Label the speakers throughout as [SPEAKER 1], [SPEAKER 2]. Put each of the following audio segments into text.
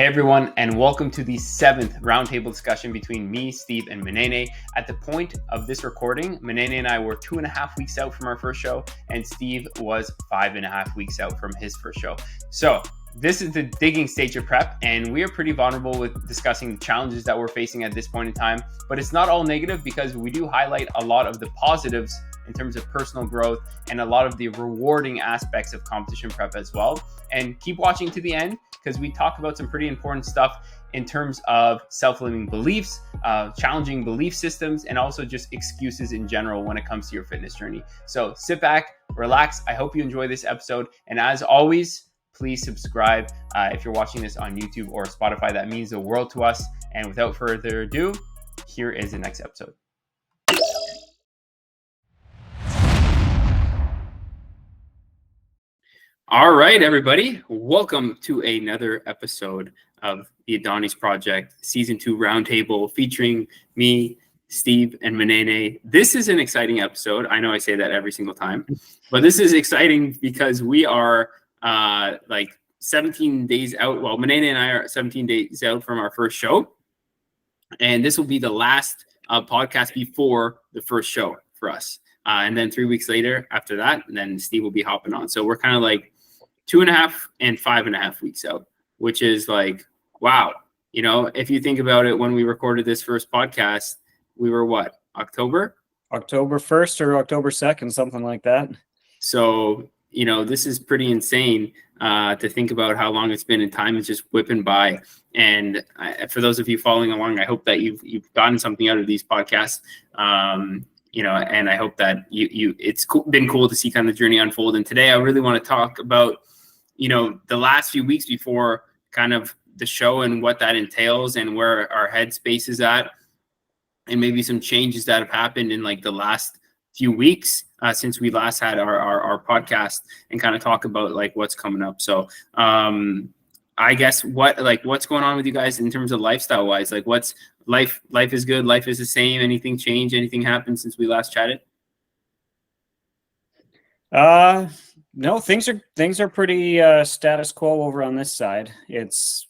[SPEAKER 1] everyone, and welcome to the 7th roundtable discussion between me, Steve, and Munene. At the point of this recording, Munene and I were 2.5 weeks out from our first show, and Steve was 5.5 weeks out from his first show. So this is the digging stage of prep, and we are pretty vulnerable with discussing the challenges that we're facing at this point in time. But it's not all negative, because we do highlight a lot of the positives in terms of personal growth and a lot of the rewarding aspects of competition prep as well. And keep watching to the end, because we talk about some pretty important stuff in terms of self-limiting beliefs, challenging belief systems, and also just excuses in general when it comes to your fitness journey. So sit back, relax. I hope you enjoy this episode. And as always, please subscribe if you're watching this on YouTube or Spotify. That means the world to us. And without further ado, here is the next episode. All right, everybody. Welcome to another episode of the Adonis Project Season 2 Roundtable featuring me, Steve, and Munene. This is an exciting episode. I know I say that every single time, but this is exciting because we are 17 days out. Well, Munene and I are 17 days out from our first show. And this will be the last podcast before the first show for us. And then 3 weeks later after that, then Steve will be hopping on. So we're kind of like 2.5 and 5.5 weeks out, which is like, wow. You know, if you think about it, when we recorded this first podcast, we were what, October
[SPEAKER 2] 1st or October 2nd, something like that.
[SPEAKER 1] So, you know, this is pretty insane to think about how long it's been, and time is just whipping by. And for those of you following along, I hope that you've gotten something out of these podcasts. You know, and I hope that it's been cool to see kind of the journey unfold. And today I really want to talk about, you know, the last few weeks before kind of the show and what that entails and where our headspace is at, and maybe some changes that have happened in like the last few weeks since we last had our podcast, and kind of talk about like what's coming up. So I guess what's going on with you guys in terms of lifestyle wise? Like, what's life is good, life is the same. Anything changed? Anything happened since we last chatted?
[SPEAKER 2] No, things are pretty status quo over on this side. It's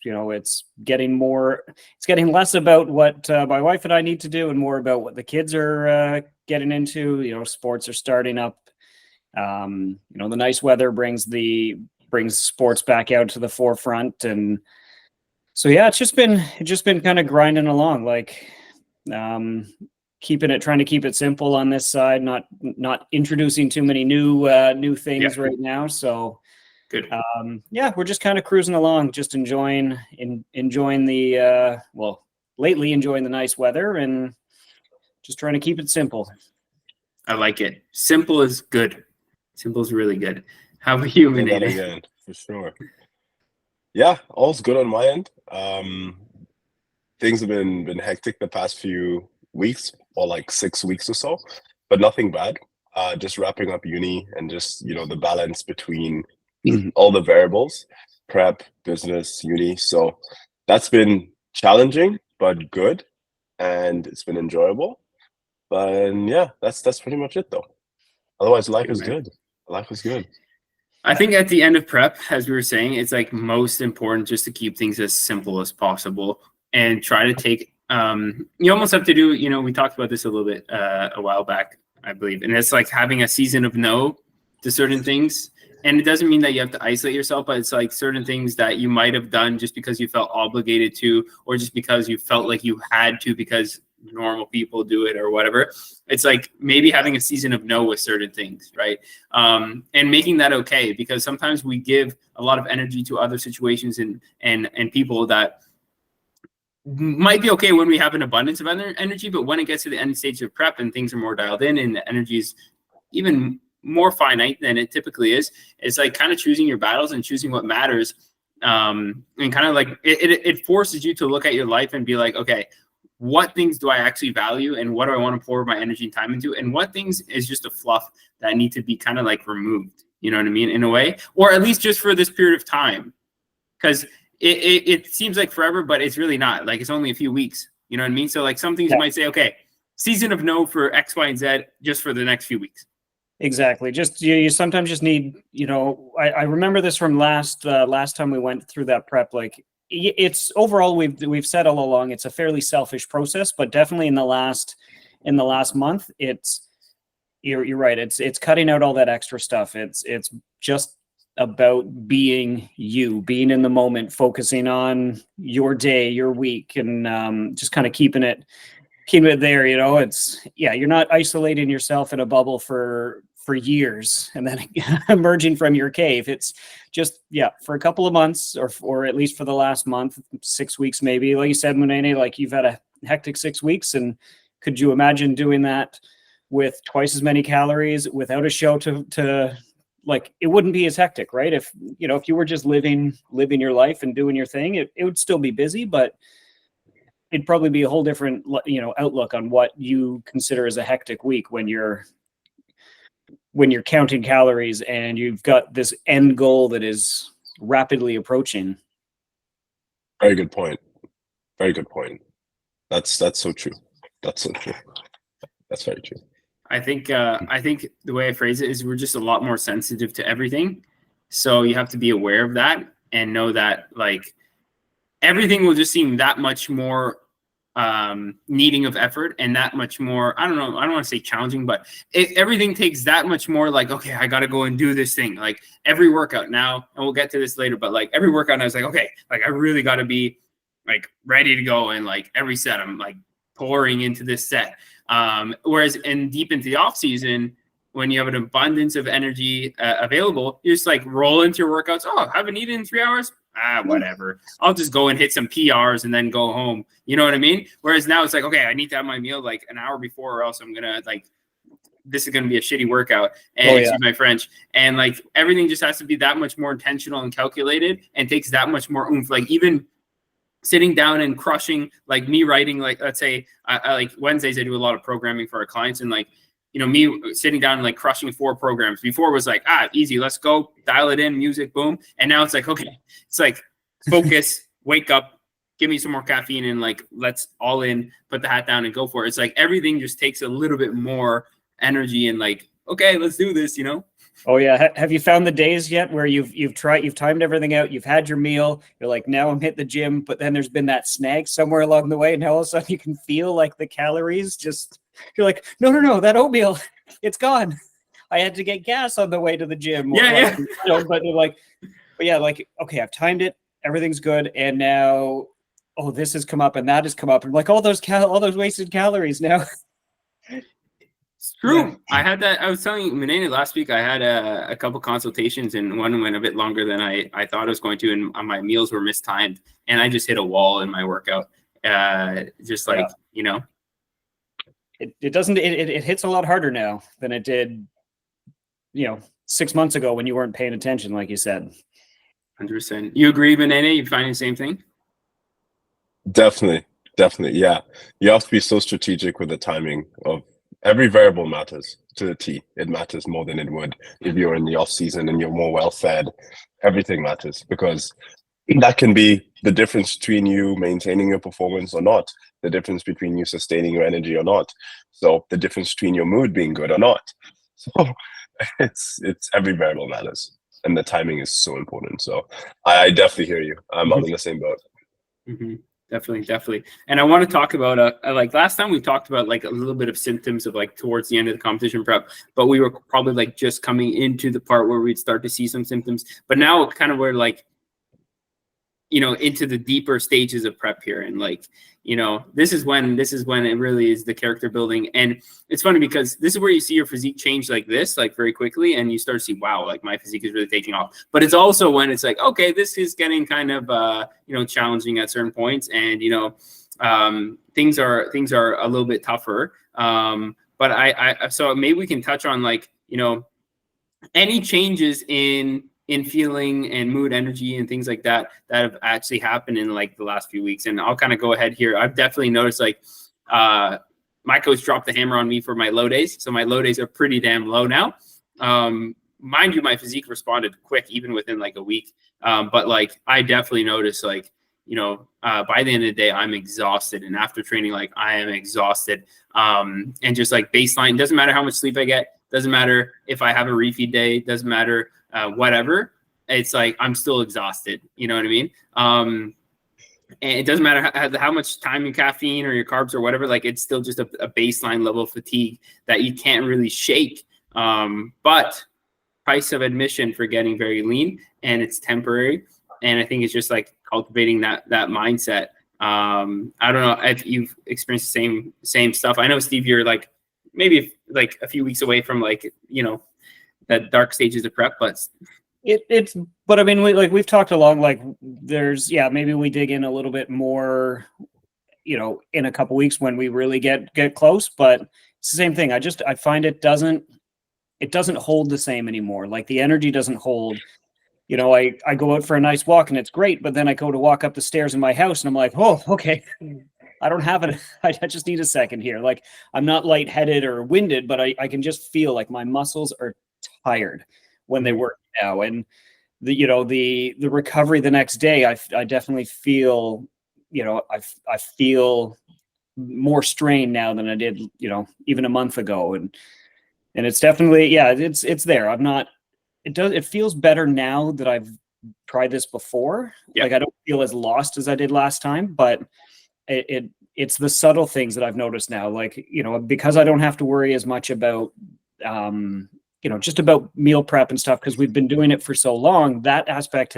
[SPEAKER 2] getting less about what my wife and I need to do, and more about what the kids are getting into. You know, sports are starting up. You know, the nice weather brings sports back out to the forefront, and so yeah, it's just been kind of grinding along, like trying to keep it simple on this side, not introducing too many new things right now. So
[SPEAKER 1] good.
[SPEAKER 2] Yeah, we're just kind of cruising along, just enjoying the lately enjoying the nice weather, and just trying to keep it simple.
[SPEAKER 1] I like it. Simple is good. Simple is really good. How about you, Munene?
[SPEAKER 3] Again, for sure. Yeah, all's good on my end. Things have been hectic the past few weeks, or like 6 weeks or so, but nothing bad. Just wrapping up uni, and just, you know, the balance between all the variables, prep, business, uni. So that's been challenging, but good, and it's been enjoyable. But yeah, that's pretty much it though. Otherwise, life is good. Life is good.
[SPEAKER 1] I think at the end of prep, as we were saying, it's like most important just to keep things as simple as possible, and try to take, you almost have to do, you know, we talked about this a little bit a while back, I believe. And it's like having a season of no to certain things. And it doesn't mean that you have to isolate yourself, but it's like certain things that you might have done just because you felt obligated to, or just because you felt like you had to because normal people do it or whatever. It's like maybe having a season of no with certain things, right? And making that okay, because sometimes we give a lot of energy to other situations and people that might be okay when we have an abundance of energy, but when it gets to the end stage of prep and things are more dialed in and the energy is even more finite than it typically is, it's like kind of choosing your battles and choosing what matters. And kind of like it forces you to look at your life and be like, okay, what things do I actually value, and what do I want to pour my energy and time into, and what things is just a fluff that need to be kind of like removed, you know what I mean, in a way, or at least just for this period of time, because it seems like forever, but it's really not. Like, it's only a few weeks, you know what I mean? So like some things you might say, okay, season of no for X, Y, and Z just for the next few weeks.
[SPEAKER 2] Exactly. Just you sometimes just need, you know, I remember this from last time we went through that prep. Like, it's overall, we've said all along, it's a fairly selfish process, but definitely in the last month, you're right. It's cutting out all that extra stuff. It's just about being being in the moment, focusing on your day, your week, and just kind of keeping it there. You're not isolating yourself in a bubble for years and then emerging from your cave. It's just for a couple of months, or at least for the last month, 6 weeks maybe. Like you said, Munene, like you've had a hectic 6 weeks, and could you imagine doing that with twice as many calories without a show to like, it wouldn't be as hectic, right? If you were just living your life and doing your thing, it would still be busy, but it'd probably be a whole different outlook on what you consider as a hectic week when you're counting calories and you've got this end goal that is rapidly approaching.
[SPEAKER 3] Very good point. Very good point. That's so true. That's so true. That's very true.
[SPEAKER 1] I think the way I phrase it is we're just a lot more sensitive to everything. So you have to be aware of that and know that like everything will just seem that much more needing of effort and that much more, I don't want to say challenging, but everything takes that much more like, okay, I got to go and do this thing. Like every workout now, and we'll get to this later, but like every workout I was like, okay, like I really got to be like ready to go. And like every set I'm like pouring into this set. Whereas deep into the off season, when you have an abundance of energy available, you just like roll into your workouts. Oh, haven't eaten in 3 hours. Whatever. I'll just go and hit some PRs and then go home. You know what I mean? Whereas now it's like, okay, I need to have my meal like an hour before, or else I'm gonna like, this is gonna be a shitty workout. And excuse my French. And like everything just has to be that much more intentional and calculated, and takes that much more oomph. Like even sitting down and crushing, like me writing, like let's say I like Wednesdays I do a lot of programming for our clients, and like me sitting down and like crushing 4 programs. Before was like, easy, let's go, dial it in, music, boom. And now it's like, okay, it's like focus, wake up, give me some more caffeine, and like let's all in, put the hat down and go for it. It's like everything just takes a little bit more energy, and like, okay, let's do this,
[SPEAKER 2] Oh yeah. Have you found the days yet where you've timed everything out, you've had your meal, you're like, now I'm hitting the gym, but then there's been that snag somewhere along the way, and all of a sudden you can feel like the calories just, you're like, no, that oatmeal, it's gone. I had to get gas on the way to the gym. But they're like, okay, I've timed it, everything's good, and now, this has come up and that has come up, and like all those wasted calories now.
[SPEAKER 1] It's true. Yeah. I was telling Munene last week, I had a couple consultations, and one went a bit longer than I thought it was going to, and my meals were mistimed, and I just hit a wall in my workout. It hits a lot harder now than it did, 6 months ago when you weren't paying attention, like you said. 100%. You agree, Munene? You find the same thing?
[SPEAKER 3] Definitely. Yeah. You have to be so strategic with the timing of every variable matters to the T. It matters more than it would if you're in the off season and you're more well fed. Everything matters, because that can be the difference between you maintaining your performance or not, the difference between you sustaining your energy or not, so the difference between your mood being good or not. So it's every variable matters, and the timing is so important. So I definitely hear you. I'm in the same boat.
[SPEAKER 1] Mm-hmm. Definitely. And I want to talk about like last time we talked about like a little bit of symptoms of like towards the end of the competition prep, but we were probably like just coming into the part where we'd start to see some symptoms. But now kind of we're like, into the deeper stages of prep here, and like, this is when it really is the character building. And it's funny because this is where you see your physique change like this, like very quickly, and you start to see, wow, like my physique is really taking off. But it's also when it's like, okay, this is getting kind of challenging at certain points, and things are a little bit tougher. But so maybe we can touch on like, any changes in feeling and mood, energy, and things like that have actually happened in like the last few weeks. And I'll kind of go ahead here. I've definitely noticed like my coach dropped the hammer on me for my low days. So my low days are pretty damn low now. Mind you, my physique responded quick, even within like a week. But like, I definitely noticed like, by the end of the day, I'm exhausted. And after training, like I am exhausted. And just like baseline, doesn't matter how much sleep I get, doesn't matter if I have a refeed day, doesn't matter whatever. It's like, I'm still exhausted. You know what I mean? And it doesn't matter how much time and caffeine or your carbs or whatever, like it's still just a baseline level of fatigue that you can't really shake. But price of admission for getting very lean, and it's temporary. And I think it's just like cultivating that mindset. I don't know if you've experienced the same stuff. I know, Steve, you're like maybe like a few weeks away from like, you know, that dark stages of prep, but
[SPEAKER 2] but I mean, we've talked along, like there's, maybe we dig in a little bit more, you know, in a couple weeks when we really get close, but it's the same thing. I find it doesn't hold the same anymore. Like the energy doesn't hold. You know, I go out for a nice walk and it's great, but then I go to walk up the stairs in my house and I'm like, oh, okay, I don't have it. I just need a second here. Like I'm not lightheaded or winded, but I can just feel like my muscles are tired when they work now. And the recovery the next day, I definitely feel, you know, I feel more strain now than I did, you know, even a month ago. And it's definitely, it's there. It feels better now that I've tried this before.
[SPEAKER 1] Yeah.
[SPEAKER 2] Like I don't feel as lost as I did last time, but it's the subtle things that I've noticed now. Like, you know, because I don't have to worry as much about, you know, just about meal prep and stuff, because we've been doing it for so long, that aspect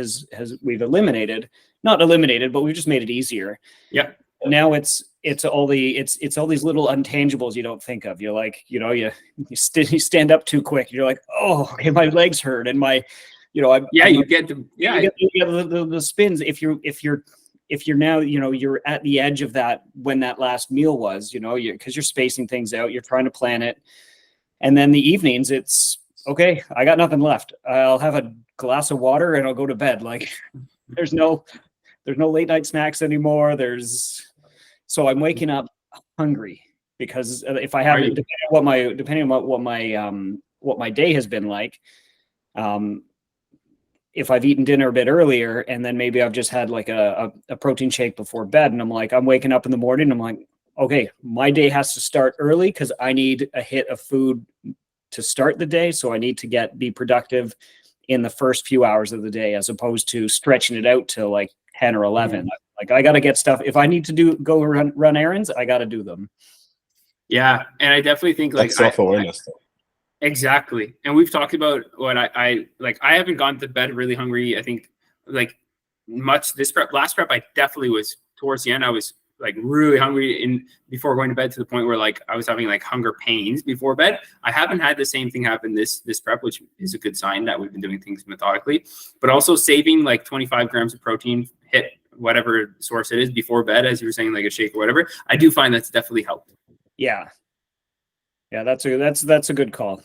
[SPEAKER 2] we've not eliminated, but we've just made it easier.
[SPEAKER 1] Yeah.
[SPEAKER 2] Now it's all these little intangibles you don't think of. You're like, you know, you stand up too quick. You're like, oh, okay, my legs hurt, and my, you know,
[SPEAKER 1] you get the
[SPEAKER 2] spins. If you're now, you know, you're at the edge of that when that last meal was, you know, because you're spacing things out, you're trying to plan it, and then the evenings, it's okay. I got nothing left. I'll have a glass of water and I'll go to bed. Like there's no late night snacks anymore. So I'm waking up hungry, because if I haven't, depending on what my day has been like, if I've eaten dinner a bit earlier and then maybe I've just had like a protein shake before bed, and I'm waking up in the morning, I'm like, okay, my day has to start early because I need a hit of food to start the day. So I need to be productive in the first few hours of the day, as opposed to stretching it out till like 10 or 11. Mm-hmm. Like I got to get stuff. If I need to go run errands, I got to do them.
[SPEAKER 1] Yeah. And I definitely think like
[SPEAKER 3] self-awareness.
[SPEAKER 1] Exactly. And we've talked about what I haven't gone to bed really hungry. I think like much last prep, I definitely was towards the end. I was like really hungry before going to bed, to the point where like I was having like hunger pains before bed. I haven't had the same thing happen this prep, which is a good sign that we've been doing things methodically, but also saving like 25 grams of protein, hit whatever source it is before bed, as you were saying, like a shake or whatever. I do find that's definitely helped.
[SPEAKER 2] Yeah. Yeah. That's a good call.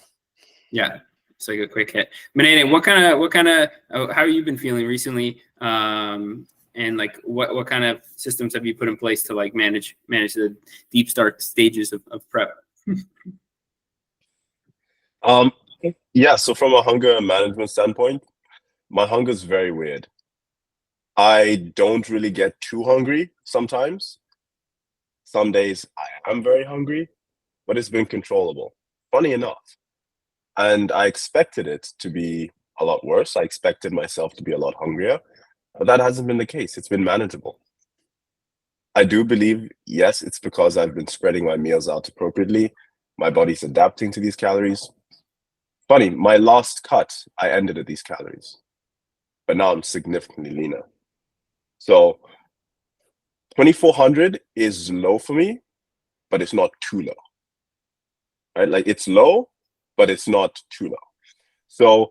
[SPEAKER 1] Yeah. It's like a quick hit. Munene, what kind of, how have you been feeling recently? And like what kind of systems have you put in place to like manage the deep start stages of prep?
[SPEAKER 3] Yeah, so from a hunger management standpoint, my hunger is very weird. I don't really get too hungry sometimes. Some days I am very hungry, but it's been controllable, funny enough. And I expected it to be a lot worse. I expected myself to be a lot hungrier. But that hasn't been the case. It's been manageable. I do believe, yes, it's because I've been spreading my meals out appropriately. My body's adapting to these calories. Funny, my last cut, I ended at these calories. But now I'm significantly leaner. So 2,400 is low for me, but it's not too low. Right? Like it's low, but it's not too low. So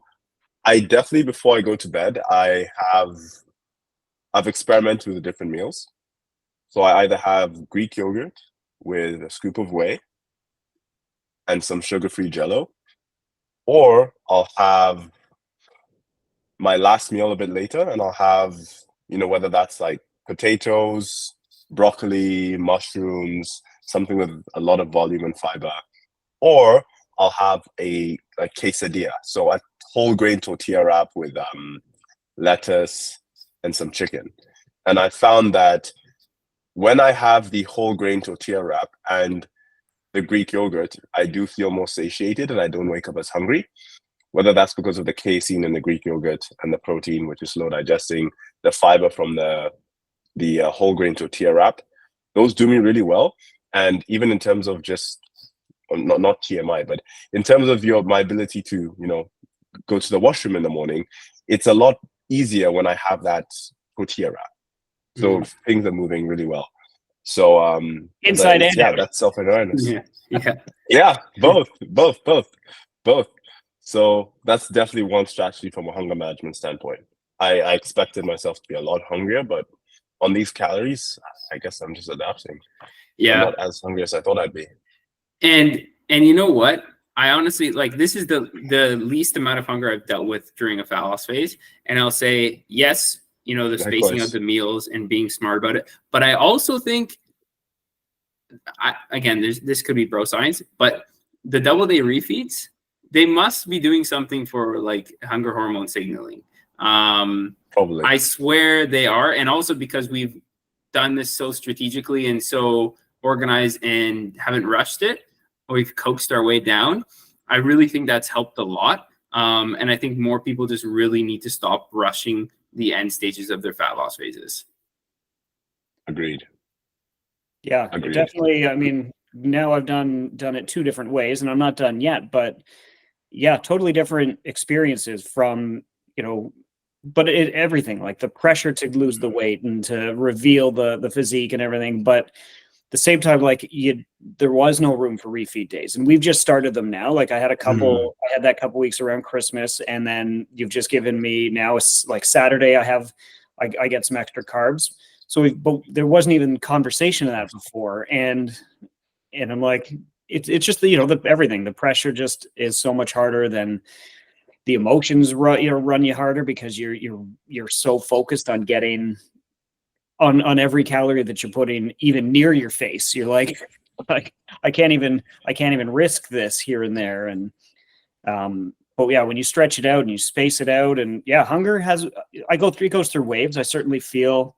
[SPEAKER 3] I definitely, before I go to bed, I've experimented with different meals. So I either have Greek yogurt with a scoop of whey and some sugar-free Jell-O, or I'll have my last meal a bit later, and I'll have, you know, whether that's like potatoes, broccoli, mushrooms, something with a lot of volume and fiber, or I'll have a quesadilla, so a whole grain tortilla wrap with lettuce and some chicken. And I found that when I have the whole grain tortilla wrap and the Greek yogurt, I do feel more satiated and I don't wake up as hungry, whether that's because of the casein in the Greek yogurt and the protein, which is slow digesting, the fiber from the the whole grain tortilla wrap. Those do me really well. And even in terms of just, not TMI, but in terms of my ability to, go to the washroom in the morning, it's a lot easier when I have that tortilla wrap. So things are moving really well. So
[SPEAKER 2] inside and out.
[SPEAKER 3] That's self-awareness.
[SPEAKER 1] Yeah.
[SPEAKER 3] Both. So that's definitely one strategy from a hunger management standpoint. I expected myself to be a lot hungrier, but on these calories, I guess I'm just adapting.
[SPEAKER 1] Yeah.
[SPEAKER 3] I'm not as hungry as I thought I'd be.
[SPEAKER 1] And you know what? I honestly, like, this is the least amount of hunger I've dealt with during a fat loss phase. And I'll say, yes, the spacing of the meals and being smart about it. But I also think, this could be bro science, but the double day refeeds, they must be doing something for like hunger hormone signaling.
[SPEAKER 3] Probably.
[SPEAKER 1] I swear they are. And also because we've done this so strategically and so organized and haven't rushed it, we've coaxed our way down. I really think that's helped a lot. And I think more people just really need to stop rushing the end stages of their fat loss phases.
[SPEAKER 3] Agreed.
[SPEAKER 2] Yeah, definitely. I mean, now I've done it two different ways, and I'm not done yet, but yeah, totally different experiences from, but everything, like the pressure to lose the weight and to reveal the physique and everything. But at the same time, like there was no room for refeed days, and we've just started them now. Like I had that couple weeks around Christmas, and then you've just given me now, like Saturday, I get some extra carbs. So but there wasn't even conversation of that before. And I'm like, it's just everything, the pressure just is so much harder than the emotions run you harder because you're so focused on getting on every calorie that you're putting even near your face. You're like I can't even risk this here and there. And but yeah, when you stretch it out and you space it out, and yeah, hunger it goes through waves. I certainly feel,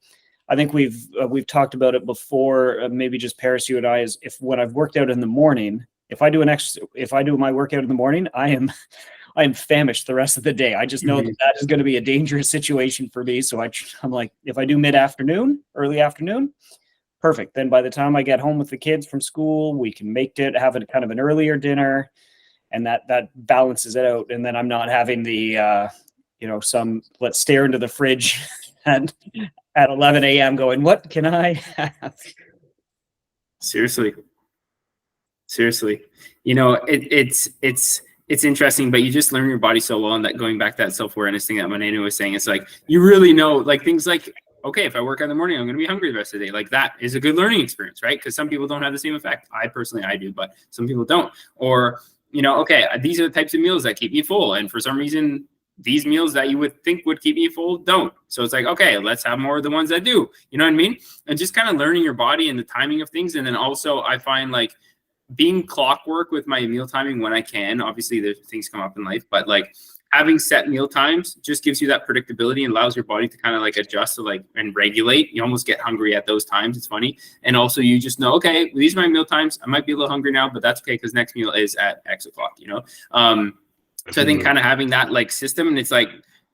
[SPEAKER 2] I think we've talked about it before, maybe just Parris, you and I, is when I've worked out in the morning, if I do my workout in the morning, I am famished the rest of the day. I just know that is going to be a dangerous situation for me. So I'm like, if I do mid-afternoon, early afternoon, perfect. Then by the time I get home with the kids from school, we can have a kind of an earlier dinner, and that balances it out. And then I'm not having the, let's stare into the fridge and at 11 a.m. going, what can I have?
[SPEAKER 1] Seriously. It's interesting, but you just learn your body so well. And that, going back to that self-awareness thing that Munene was saying, it's like, you really know, like things like, okay, if I work out in the morning, I'm going to be hungry the rest of the day. Like that is a good learning experience, right? Because some people don't have the same effect. I do, but some people don't. Or, okay, these are the types of meals that keep me full. And for some reason, these meals that you would think would keep me full don't. So it's like, okay, let's have more of the ones that do. You know what I mean? And just kind of learning your body and the timing of things. And then also I find like being clockwork with my meal timing when I can. Obviously there's things come up in life, but like having set meal times just gives you that predictability and allows your body to kind of like adjust to and regulate. You almost get hungry at those times. It's funny. And also you just know, okay, these are my meal times. I might be a little hungry now, but that's okay because next meal is at X o'clock, So I think kind of having that like system, and it's like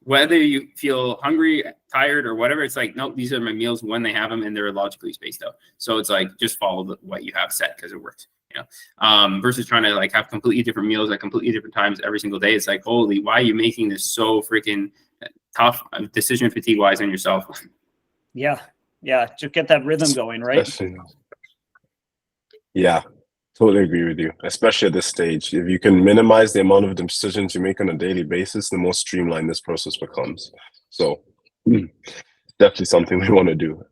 [SPEAKER 1] whether you feel hungry, tired, or whatever, it's like, nope, these are my meals when they have them, and they're logically spaced out. So it's like just follow what you have set because it works, versus trying to like have completely different meals at completely different times every single day. It's like, holy, why are you making this so freaking tough decision fatigue wise on yourself?
[SPEAKER 2] Yeah, just get that rhythm going, right?
[SPEAKER 3] Yeah. Totally agree with you, especially at this stage. If you can minimize the amount of decisions you make on a daily basis, the more streamlined this process becomes. So definitely something we want to do.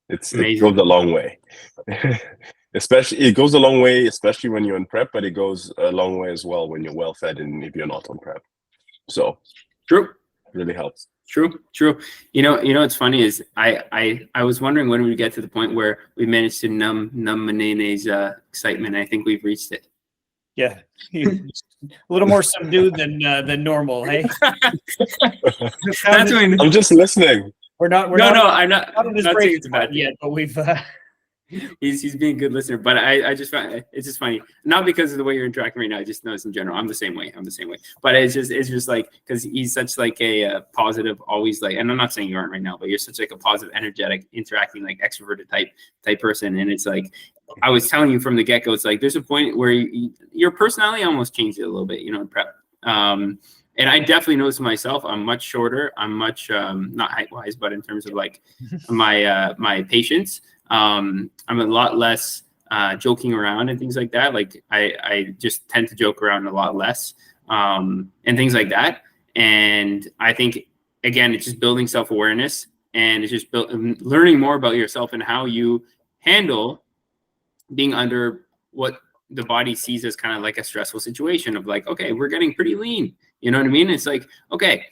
[SPEAKER 3] It goes a long way. It goes a long way, especially when you're in prep, but it goes a long way as well when you're well fed and if you're not on prep. So
[SPEAKER 1] true.
[SPEAKER 3] It really helps.
[SPEAKER 1] True. What's funny is I was wondering when we get to the point where we managed to numb Munene's excitement. I think we've reached it.
[SPEAKER 2] Yeah, a little more subdued than normal. Hey,
[SPEAKER 1] that's when
[SPEAKER 3] I'm just listening.
[SPEAKER 2] I'm not
[SPEAKER 1] saying it's bad
[SPEAKER 2] yet, but we've
[SPEAKER 1] he's being a good listener, but I just find it's just funny, not because of the way you're interacting right now. I just noticed in general, I'm the same way. But it's just like, because he's such like a positive, always like, and I'm not saying you aren't right now, but you're such like a positive, energetic, interacting, like extroverted type person, and it's like, I was telling you from the get go, it's like there's a point where your personality almost changed it a little bit, in prep. And I definitely noticed myself, I'm much shorter. I'm much not height wise, but in terms of like my patience. I'm a lot less joking around and things like that. Like I just tend to joke around a lot less and things like that. And I think, again, it's just building self-awareness, and it's just learning more about yourself and how you handle being under what the body sees as kind of like a stressful situation of like, okay, we're getting pretty lean. You know what I mean? It's like, okay,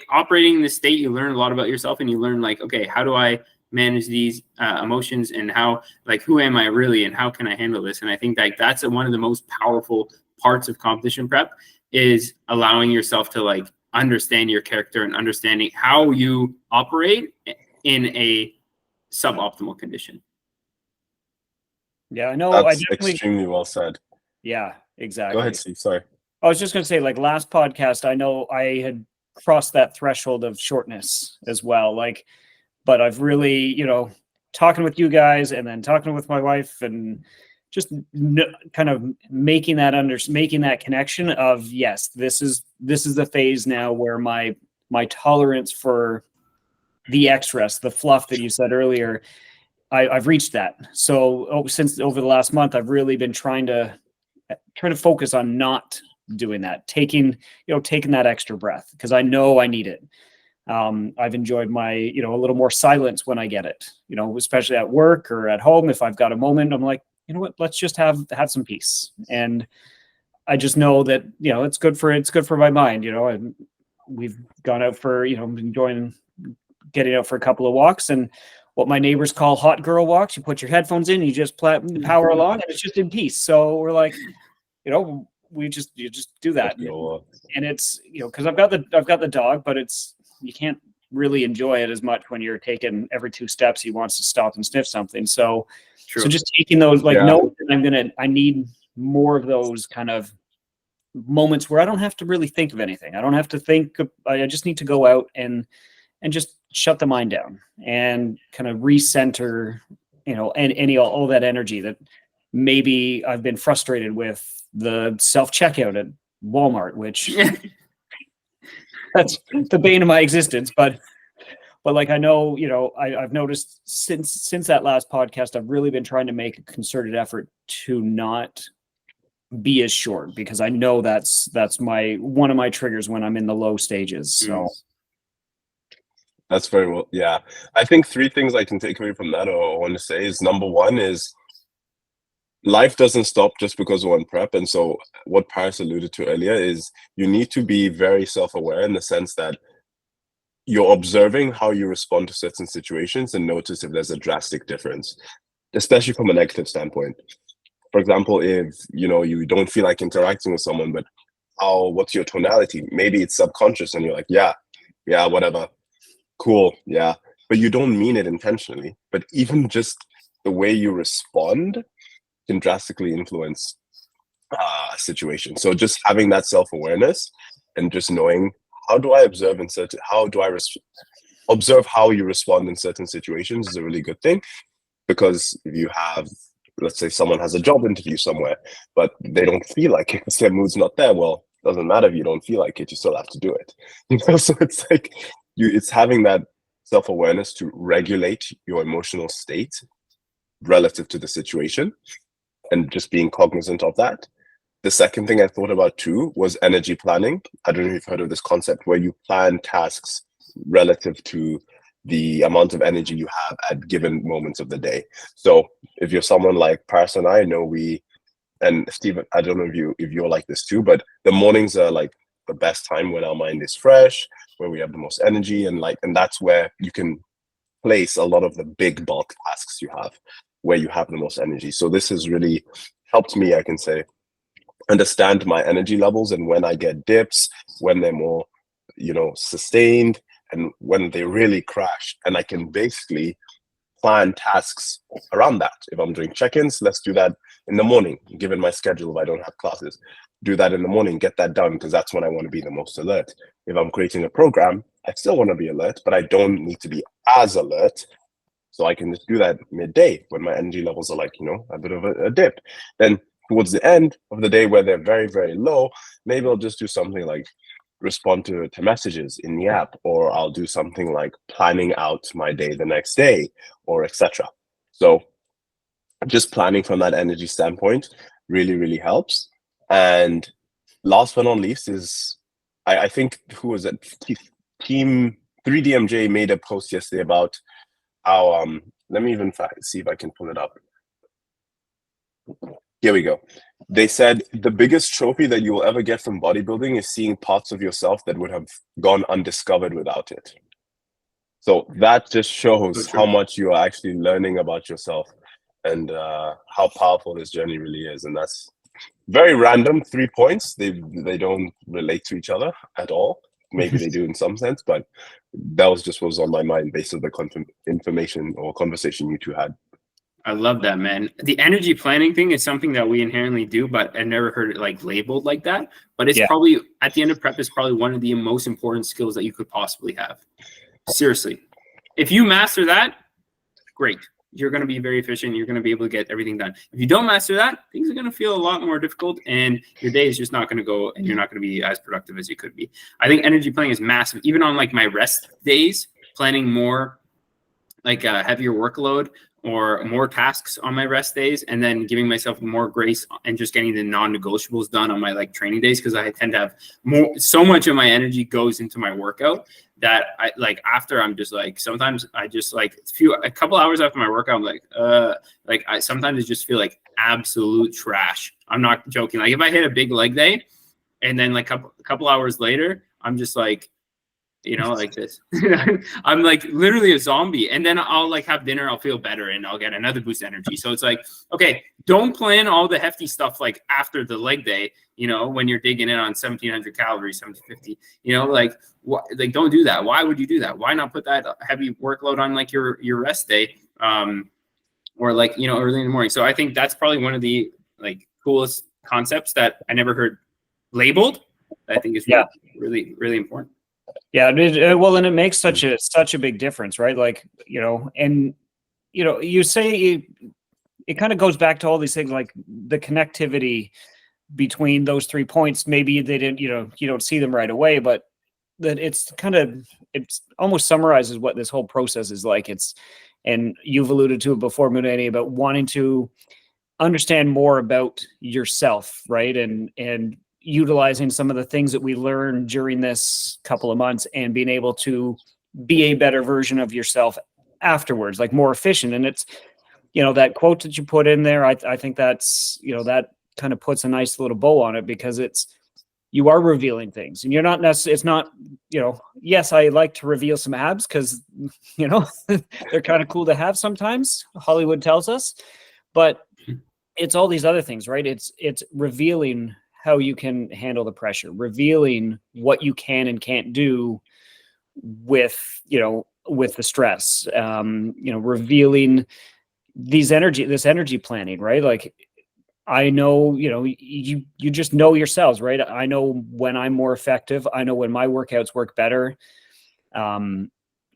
[SPEAKER 1] operating in this state, you learn a lot about yourself, and you learn like, okay, how do I manage these emotions, and how, like, who am I really, and how can I handle this? And I think like that's one of the most powerful parts of competition prep, is allowing yourself to like understand your character and understanding how you operate in a suboptimal condition.
[SPEAKER 2] Yeah, I know.
[SPEAKER 3] That's
[SPEAKER 2] I definitely,
[SPEAKER 3] extremely well said.
[SPEAKER 2] yeah, exactly.
[SPEAKER 3] Go ahead, Steve. Sorry.
[SPEAKER 2] I was just going to say, like last podcast, I know I had crossed that threshold of shortness as well. Like, but I've really, talking with you guys and then talking with my wife, and just kind of making that connection of, yes, this is the phase now where my tolerance for the extras, the fluff that you said earlier, I've reached that. So since over the last month, I've really been trying to focus on not doing that, taking that extra breath, because I know I need it. I've enjoyed my, a little more silence when I get it, especially at work or at home. If I've got a moment, I'm like, you know what, let's just have some peace. And I just know that, it's good for my mind. And we've gone out for, enjoying getting out for a couple of walks, and what my neighbors call hot girl walks. You put your headphones in, you just power along, and it's just in peace. So we're like, you just do that. And it's, because I've got the dog, but you can't really enjoy it as much when you're taking every 2 steps he wants to stop and sniff something. So
[SPEAKER 1] True.
[SPEAKER 2] So just taking those, like, no, I need more of those kind of moments where I don't have to really think of anything. I don't have to think. I just need to go out and just shut the mind down and kind of recenter, and all that energy that maybe I've been frustrated with the self-checkout at Walmart, which that's the bane of my existence. But like, I know, I've noticed since that last podcast, I've really been trying to make a concerted effort to not be as short, because I know that's one of my triggers when I'm in the low stages. So
[SPEAKER 3] that's very well. Yeah. I think 3 things I can take away from that, or I want to say, is number 1 is life doesn't stop just because we're on prep. And so what Parris alluded to earlier is you need to be very self-aware, in the sense that you're observing how you respond to certain situations and notice if there's a drastic difference, especially from a negative standpoint. For example, if you don't feel like interacting with someone, but what's your tonality? Maybe it's subconscious and you're like, yeah, whatever, cool, yeah, but you don't mean it intentionally. But even just the way you respond can drastically influence a situation. So just having that self-awareness and just knowing, how do I observe observe how you respond in certain situations is a really good thing. Because if you have, let's say someone has a job interview somewhere, but they don't feel like it because their mood's not there, well, it doesn't matter if you don't feel like it, you still have to do it. So it's like it's having that self-awareness to regulate your emotional state relative to the situation, and just being cognizant of that. The second thing I thought about too was energy planning. I don't know if you've heard of this concept, where you plan tasks relative to the amount of energy you have at given moments of the day. So if you're someone like Parris and I know, and Steve, I don't know if you're like this too, but the mornings are like the best time when our mind is fresh, where we have the most energy, and that's where you can place a lot of the big bulk tasks you have, where you have the most energy. So this has really helped me, I can say, understand my energy levels, and when I get dips, when they're more, sustained, and when they really crash. And I can basically plan tasks around that. If I'm doing check-ins, let's do that in the morning, given my schedule. If I don't have classes, do that in the morning, get that done, because that's when I want to be the most alert. If I'm creating a program, I still want to be alert, but I don't need to be as alert. So I can just do that midday when my energy levels are like, a bit of a dip. Then towards the end of the day where they're very, very low, maybe I'll just do something like respond to messages in the app, or I'll do something like planning out my day the next day, or etc. So just planning from that energy standpoint really, really helps. And last but not least is, I think, who was it? Team 3DMJ made a post yesterday about how, let me even see if I can pull it up. Here we go. They said the biggest trophy that you will ever get from bodybuilding is seeing parts of yourself that would have gone undiscovered without it. So that just shows how much you are actually learning about yourself and how powerful this journey really is. And that's very random 3 points. They don't relate to each other at all. Maybe they do in some sense, but that was just what was on my mind based on the information or conversation you two had.
[SPEAKER 1] I love that, man. The energy planning thing is something that we inherently do, but I never heard it like labeled like that. But it's probably at the end of prep is probably one of the most important skills that you could possibly have. Seriously. If you master that, great. You're going to be very efficient. You're going to be able to get everything done. If you don't master that, things are going to feel a lot more difficult, and your day is just not going to go, and you're not going to be as productive as you could be. I think energy planning is massive. Even on like my rest days, planning more like a heavier workload or more tasks on my rest days, and then giving myself more grace and just getting the non-negotiables done on my like training days, because I tend to have so much of my energy goes into my workout that I like after I'm just like, sometimes I just like a couple hours after my workout, I'm like I sometimes just feel like absolute trash. I'm not joking. Like if I hit a big leg day and then like a couple hours later, I'm just like, like this. I'm like literally a zombie. And then I'll like have dinner, I'll feel better, and I'll get another boost of energy. So it's like, okay, don't plan all the hefty stuff like after the leg day, when you're digging in on 1700 calories, 1750, like don't do that. Why would you do that? Why not put that heavy workload on like your rest day? Or like, early in the morning. So I think that's probably one of the like coolest concepts that I never heard labeled. I think is really, really important.
[SPEAKER 2] Yeah, well, and it makes such a big difference, right? Like, and you say it kind of goes back to all these things, like the connectivity between those 3 points. Maybe they didn't, you don't see them right away, but that it's almost summarizes what this whole process is like. And you've alluded to it before, Munene, about wanting to understand more about yourself, right? And utilizing some of the things that we learned during this couple of months and being able to be a better version of yourself afterwards, like more efficient. And it's, that quote that you put in there, I think that's, that kind of puts a nice little bow on it, because you are revealing things, and you're not necessarily, it's not, yes, I like to reveal some abs because, they're kind of cool to have sometimes, Hollywood tells us, but it's all these other things, right? It's revealing how you can handle the pressure, revealing what you can and can't do with the stress, revealing this energy planning, right? Like, I know, you just know yourselves, right? I know when I'm more effective. I know when my workouts work better. And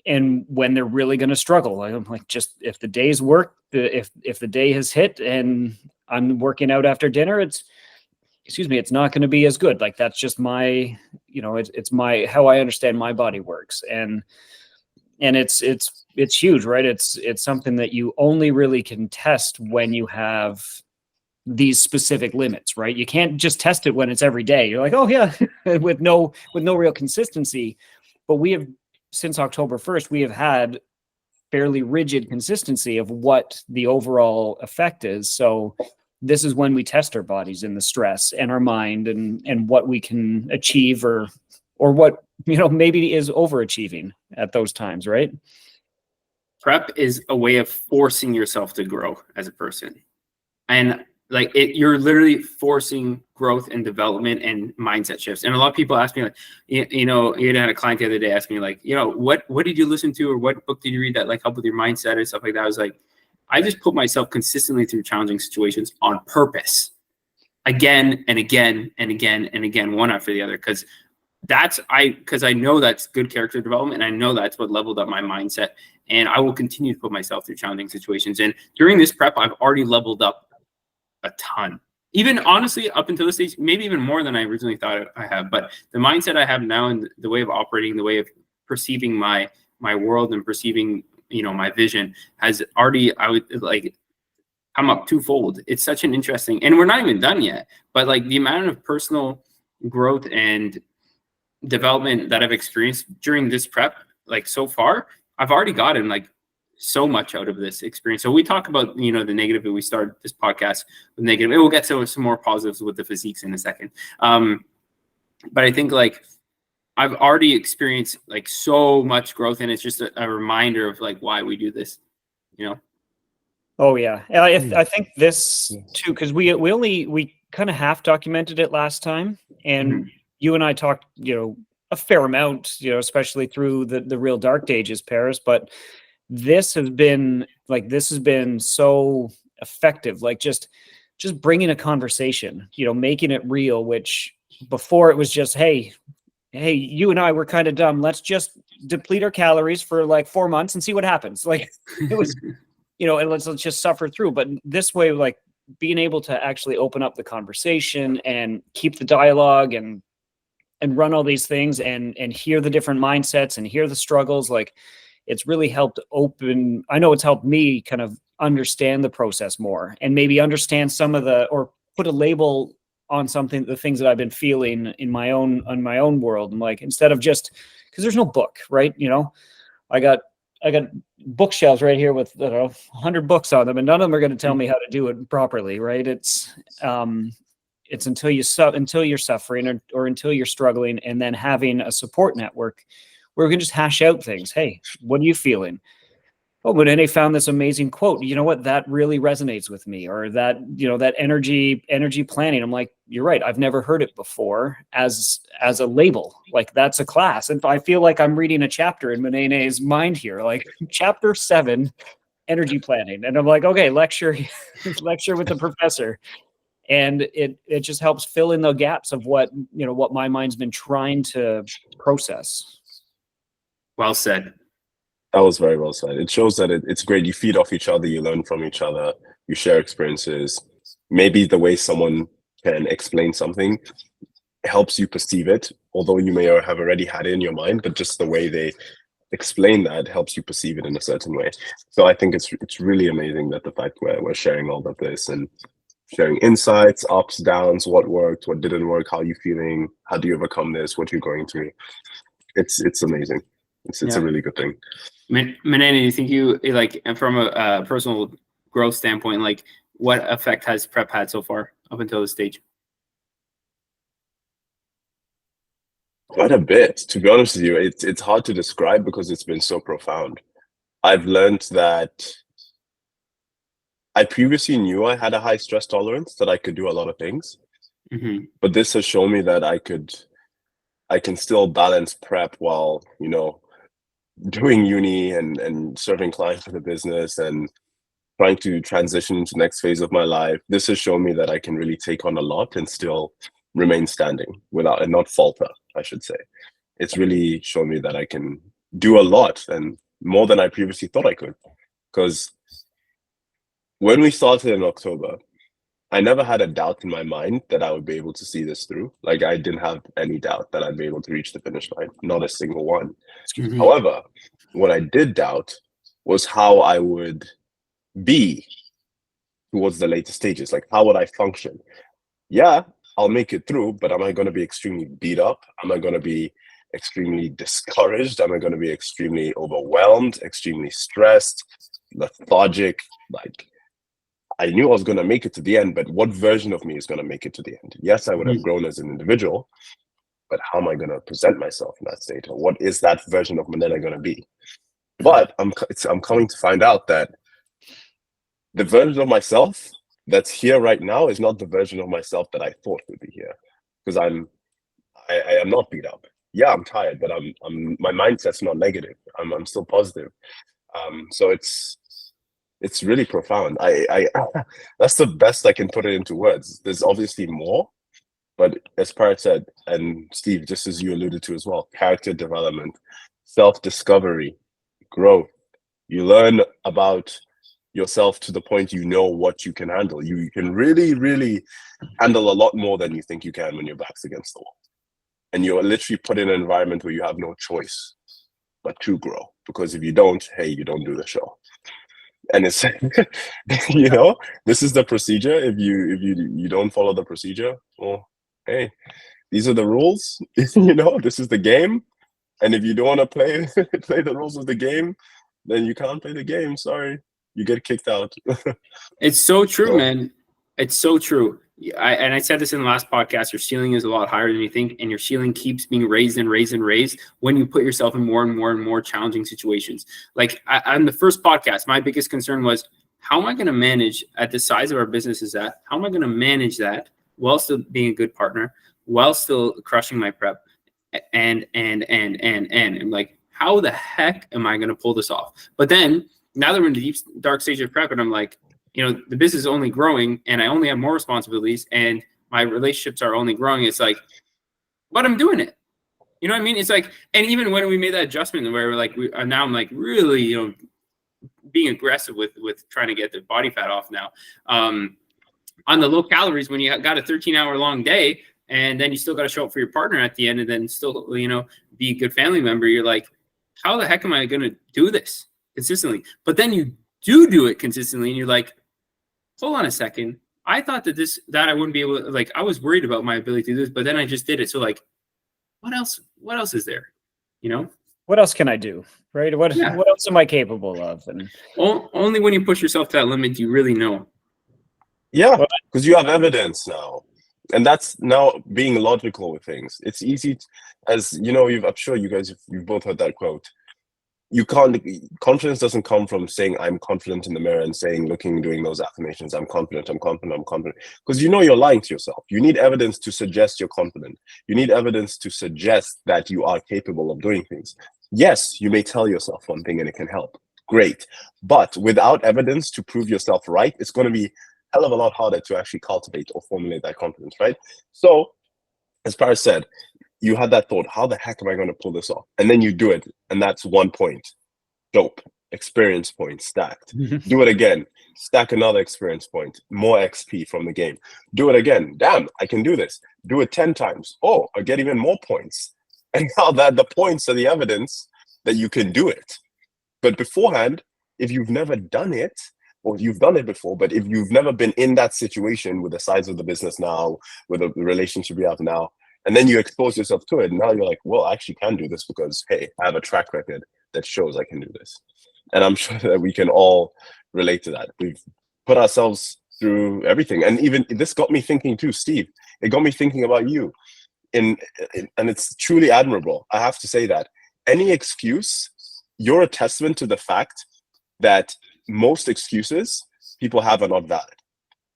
[SPEAKER 2] when they're really going to struggle. I'm like, just if the day's work, if the day has hit and I'm working out after dinner, it's not going to be as good. Like, that's just my, it's my, how I understand my body works. And it's huge, right? It's something that you only really can test when you have these specific limits, right? You can't just test it when it's every day. You're like, oh yeah, with no real consistency. But we have, since October 1st, we have had fairly rigid consistency of what the overall effect is. So this is when we test our bodies in the stress and our mind and what we can achieve or what, maybe is overachieving at those times, right?
[SPEAKER 1] Prep is a way of forcing yourself to grow as a person. And like you're literally forcing growth and development and mindset shifts. And a lot of people ask me, like, you know, you had a client the other day ask me, like, you know, what did you listen to, or what book did you read that like helped with your mindset and stuff like that? I was like, I just put myself consistently through challenging situations on purpose, again and again and again and again, one after the other, because I know that's good character development, and I know that's what leveled up my mindset. And I will continue to put myself through challenging situations. And during this prep, I've already leveled up a ton. Even honestly, up until this stage, maybe even more than I originally thought I have. But the mindset I have now, and the way of operating, the way of perceiving my world and perceiving, you know, my vision, has already, I would like, come up twofold. It's such an interesting, and we're not even done yet, but like the amount of personal growth and development that I've experienced during this prep, like so far, I've already gotten like so much out of this experience. So we talk about, you know, the negative, and we start this podcast with negative, and we'll get to some more positives with the physiques in a second. But I think like I've already experienced like so much growth, and it's just a reminder of like why we do this, you know?
[SPEAKER 2] Oh yeah. I think this too, because we kind of half documented it last time, and you and I talked, you know, a fair amount, you know, especially through the real dark ages, Parris, but this has been so effective, like just bringing a conversation, you know, making it real, which before it was just, hey, you and I were kind of dumb, let's just deplete our calories for like 4 months and see what happens. Like it was, you know, and let's just suffer through. But this way, like being able to actually open up the conversation and keep the dialogue and run all these things and hear the different mindsets and hear the struggles, like it's really helped open. I know it's helped me kind of understand the process more, and maybe understand some of or put a label on something, the things that I've been feeling in my own world. And like, instead of just, because there's no book, right? You know, I got bookshelves right here with 100 books on them, and none of them are going to tell me how to do it properly, right? It's until you're suffering or until you're struggling, and then having a support network where we can just hash out things. Hey, what are you feeling? Oh, Munene found this amazing quote. You know what? That really resonates with me. Or that, you know, that energy planning. I'm like, you're right. I've never heard it before as a label. Like that's a class. And I feel like I'm reading a chapter in Munene's mind here, like chapter 7, energy planning. And I'm like, okay, lecture with the professor. And it just helps fill in the gaps of what my mind's been trying to process.
[SPEAKER 1] Well said.
[SPEAKER 3] That was very well said. It shows that it's great. You feed off each other, you learn from each other, you share experiences. Maybe the way someone can explain something helps you perceive it, although you may have already had it in your mind, but just the way they explain that helps you perceive it in a certain way. So I think it's really amazing that the fact we're sharing all of this and sharing insights, ups, downs, what worked, what didn't work, how you feeling, how do you overcome this, what you're going through. It's amazing. It's a really good thing.
[SPEAKER 1] Munene, do you think you, like, from a personal growth standpoint, like what effect has prep had so far up until this stage?
[SPEAKER 3] Quite a bit, to be honest with you. It's hard to describe because it's been so profound. I've learned that I previously knew I had a high stress tolerance, that I could do a lot of things. But this has shown me that I can still balance prep while, you know, doing uni and serving clients for the business and trying to transition into the next phase of my life. This has shown me that I can really take on a lot and still remain standing and not falter, I should say. It's really shown me that I can do a lot, and more than I previously thought I could. Because when we started in October, I never had a doubt in my mind that I would be able to see this through. Like, I didn't have any doubt that I'd be able to reach the finish line, not a single one. However, what I did doubt was how I would be towards the later stages. Like, how would I function? Yeah, I'll make it through, but am I going to be extremely beat up? Am I going to be extremely discouraged? Am I going to be extremely overwhelmed, extremely stressed, lethargic? Like, I knew I was going to make it to the end, but what version of me is going to make it to the end? Yes, I would have grown as an individual, but how am I going to present myself in that state? Or what is that version of Munene going to be? But I'm coming to find out that the version of myself that's here right now is not the version of myself that I thought would be here, because I am not beat up. Yeah, I'm tired, but I'm my mindset's not negative. I'm still positive. So it's really profound. I that's the best I can put it into words. There's obviously more, but as Parris said, and Steve, just as you alluded to as well, character development, self-discovery, growth. You learn about yourself to the point you know what you can handle. You can really, really handle a lot more than you think you can when your back's against the wall. And you're literally put in an environment where you have no choice but to grow. Because if you don't, hey, you don't do the show. And it's you know, this is the procedure. If you don't follow the procedure, well, hey, these are the rules. You know, this is the game. And if you don't want to play the rules of the game, then you can't play the game. Sorry, you get kicked out.
[SPEAKER 1] It's so true, man. It's so true. I said this in the last podcast, your ceiling is a lot higher than you think, and your ceiling keeps being raised and raised and raised when you put yourself in more and more and more challenging situations. Like on the first podcast, my biggest concern was, how am I going to manage at the size of our business is at? How am I going to manage that while still being a good partner, while still crushing my prep? And I'm like, how the heck am I going to pull this off? But then now that we're in the deep, dark stage of prep, and I'm like, you know, the business is only growing and I only have more responsibilities and my relationships are only growing. It's like, but I'm doing it. You know what I mean? It's like, and even when we made that adjustment where we're like, now I'm like really, you know, being aggressive with trying to get the body fat off now. On the low calories, when you got a 13-hour long day and then you still got to show up for your partner at the end and then still, you know, be a good family member, you're like, how the heck am I going to do this consistently? But then you do it consistently and you're like, hold on a second. I thought that I wouldn't be able to, like, I was worried about my ability to do this, but then I just did it. So like, what else is there? You know?
[SPEAKER 2] What else can I do? Right? What else am I capable of? And
[SPEAKER 1] only when you push yourself to that limit, do you really know.
[SPEAKER 3] Yeah, because you have evidence now. And that's now being logical with things. It's easy, as you know, I'm sure you guys, you've both heard that quote. Confidence doesn't come from saying I'm confident in the mirror and saying, doing those affirmations, I'm confident. Because you know you're lying to yourself. You need evidence to suggest you're confident. You need evidence to suggest that you are capable of doing things. Yes, you may tell yourself one thing and it can help. Great. But without evidence to prove yourself right, it's going to be a hell of a lot harder to actually cultivate or formulate that confidence, right? So, as Parris said, you had that thought, how the heck am I going to pull this off? And then you do it, and that's 1 point. Dope. Experience point stacked. Do it again. Stack another experience point. More XP from the game. Do it again. Damn, I can do this. Do it 10 times. Oh, I get even more points. And now that the points are the evidence that you can do it. But beforehand, if you've never done it, or you've done it before, but if you've never been in that situation with the size of the business now, with the relationship you have now, and then you expose yourself to it, and now you're like, well, I actually can do this because, hey, I have a track record that shows I can do this. And I'm sure that we can all relate to that. We've put ourselves through everything. And even this got me thinking too, Steve, it got me thinking about you. And it's truly admirable. I have to say that. Any excuse, you're a testament to the fact that most excuses people have are not valid.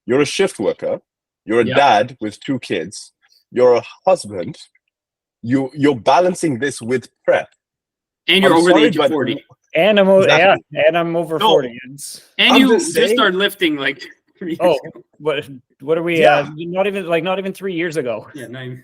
[SPEAKER 3] You're a shift worker. You're a dad with 2 kids. You're a husband. You're balancing this with prep.
[SPEAKER 1] And you're over the age of 40.
[SPEAKER 2] And I'm over, and I'm over 40.
[SPEAKER 1] And you just started lifting like 3 years ago.
[SPEAKER 2] What are we? Not even 3 years ago.
[SPEAKER 1] Yeah, 9.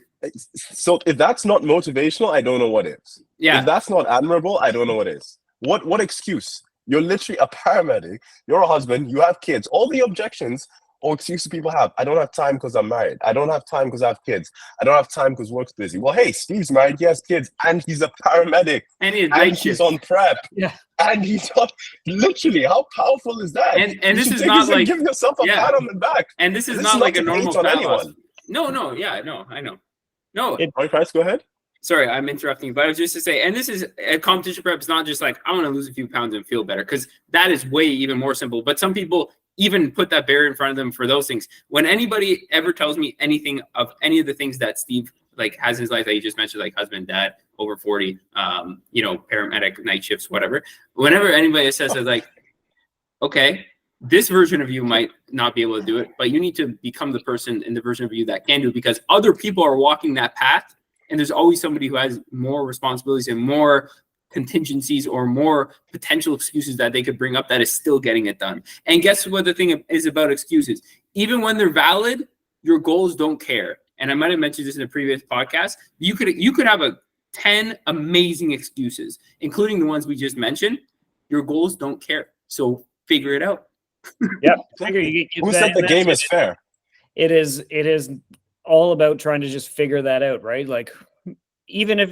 [SPEAKER 3] So if that's not motivational, I don't know what is.
[SPEAKER 1] Yeah.
[SPEAKER 3] If that's not admirable, I don't know what is. What excuse? You're literally a paramedic. You're a husband. You have kids. All the objections or excuses people have. I don't have time because I'm married. I don't have time because I have kids. I don't have time because work's busy. Well, hey, Steve's married. He has kids, and he's a paramedic,
[SPEAKER 1] and
[SPEAKER 3] he's on prep.
[SPEAKER 2] Yeah,
[SPEAKER 3] and he's on. Literally, how powerful is that?
[SPEAKER 1] And this is not like
[SPEAKER 3] give yourself a pat on the back.
[SPEAKER 1] And this is not like a normal fat loss. No, I know. No,
[SPEAKER 3] Parris, go ahead.
[SPEAKER 1] Sorry, I'm interrupting, but I was just to say, and this is a competition prep. It's not just like I want to lose a few pounds and feel better, because that is way even more simple. But some people even put that barrier in front of them for those things. When anybody ever tells me anything of any of the things that Steve like has in his life that you just mentioned, like husband, dad, over 40, paramedic, night shifts, whatever. Whenever anybody says it, like, okay, this version of you might not be able to do it, but you need to become the person in the version of you that can do it, because other people are walking that path, and there's always somebody who has more responsibilities and more contingencies or more potential excuses that they could bring up that is still getting it done. And guess what the thing is about excuses? Even when they're valid, your goals don't care. And I might have mentioned this in a previous podcast. You could have 10 amazing excuses, including the ones we just mentioned. Your goals don't care. So figure it out.
[SPEAKER 2] Yeah.
[SPEAKER 3] Who said the game is fair?
[SPEAKER 2] It is all about trying to just figure that out, right? Like, even if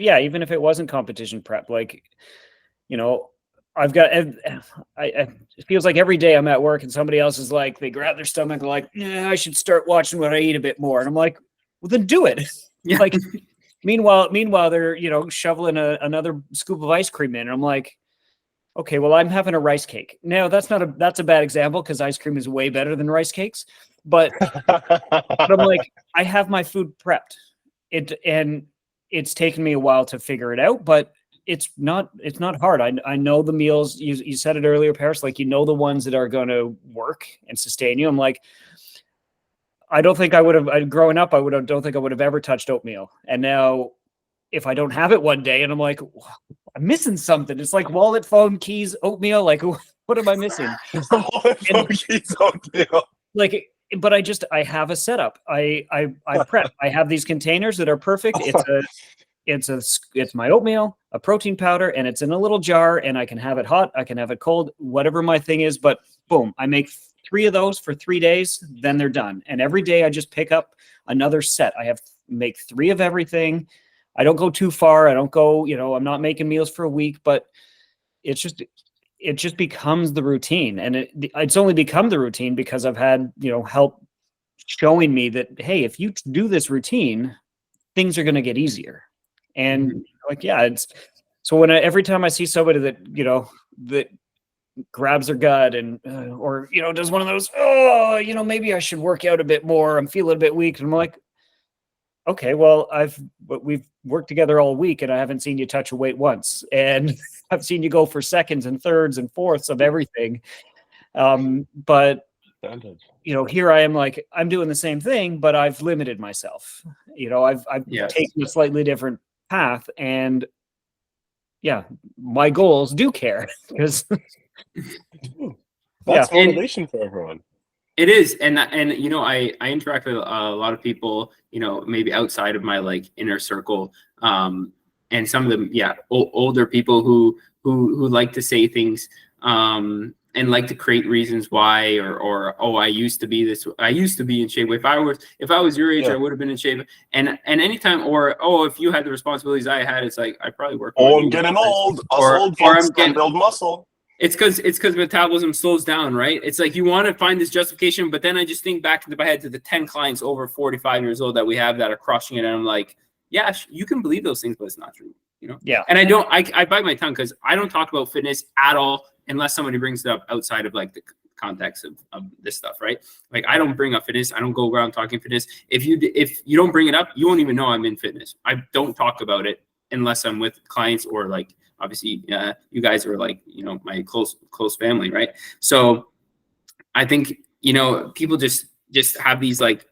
[SPEAKER 2] it wasn't competition prep, like, you know, it feels like every day I'm at work and somebody else is like, they grab their stomach, like, yeah, I should start watching what I eat a bit more. And I'm like, well, then do it.
[SPEAKER 1] Yeah.
[SPEAKER 2] Like, meanwhile, they're, you know, shoveling another scoop of ice cream in. And I'm like, okay, well, I'm having a rice cake. Now, that's a bad example, because ice cream is way better than rice cakes. But, I'm like, I have my food prepped. And it's taken me a while to figure it out, but it's not hard. I know the meals. You said it earlier, Parris, like, you know, the ones that are going to work and sustain you. I'm like, I don't think I would have, growing up, don't think I would have ever touched oatmeal. And now, if I don't have it one day and I'm like, I'm missing something. It's like wallet, phone, keys, oatmeal. Like, what am I missing?
[SPEAKER 3] Wallet, phone, keys, oatmeal.
[SPEAKER 2] Like, but I have a setup. I prep. I have these containers that are perfect. It's my oatmeal, a protein powder, and it's in a little jar, and I can have it hot, I can have it cold, whatever my thing is. But boom, I make 3 of those for 3 days, then they're done. And every day I just pick up another set. Make 3 of everything. I don't go too far. I don't go, you know, I'm not making meals for a week, but it just becomes the routine. And it's only become the routine because I've had, you know, help showing me that, hey, if you do this routine, things are going to get easier. And like, yeah, it's so every time I see somebody that, you know, that grabs their gut and, or, you know, does one of those, oh, you know, maybe I should work out a bit more, I'm feeling a bit weak. And I'm like, okay, well, we've worked together all week and I haven't seen you touch a weight once. And I've seen you go for seconds and thirds and fourths of everything. But, you know, here I am, like, I'm doing the same thing, but I've limited myself. You know, I've taken a slightly different path, and yeah, my goals do care, because
[SPEAKER 3] that's motivation for everyone.
[SPEAKER 1] It is. And you know, I interact with a lot of people, you know, maybe outside of my like inner circle. And some of them, older people who like to say things, and like to create reasons why, or oh, I used to be this, I used to be in shape. If I was your age, I would have been in shape. And anytime, or oh, if you had the responsibilities I had, it's like I probably work.
[SPEAKER 3] Oh, I'm getting old. Or I'm getting build muscle.
[SPEAKER 1] It's because metabolism slows down, right? It's like you want to find this justification, but then I just think back into my head to the 10 clients over 45 years old that we have that are crushing it, and I'm like, yeah, you can believe those things, but it's not true, you know?
[SPEAKER 2] Yeah.
[SPEAKER 1] And I bite my tongue because I don't talk about fitness at all unless somebody brings it up outside of like the context of this stuff, right? Like, I don't bring up fitness. I don't go around talking fitness. If you don't bring it up, you won't even know I'm in fitness. I don't talk about it unless I'm with clients, or like, obviously, you guys are like, you know, my close family, right? So I think, you know, people just have these like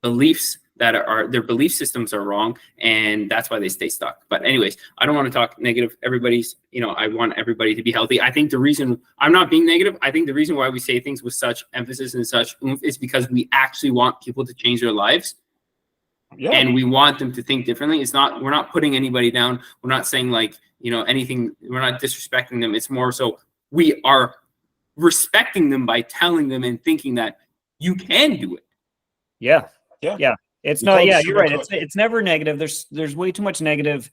[SPEAKER 1] beliefs that are their belief systems are wrong, and that's why they stay stuck. But anyways, I don't want to talk negative. Everybody's, you know, I want everybody to be healthy. I think the reason I'm not being negative, I think the reason why we say things with such emphasis and such oomph is because we actually want people to change their lives. Yeah. And we want them to think differently. We're not putting anybody down. We're not saying like, you know, anything, we're not disrespecting them. It's more so we are respecting them by telling them and thinking that you can do it.
[SPEAKER 2] Yeah. It's not, you're right. It's never negative. There's way too much negative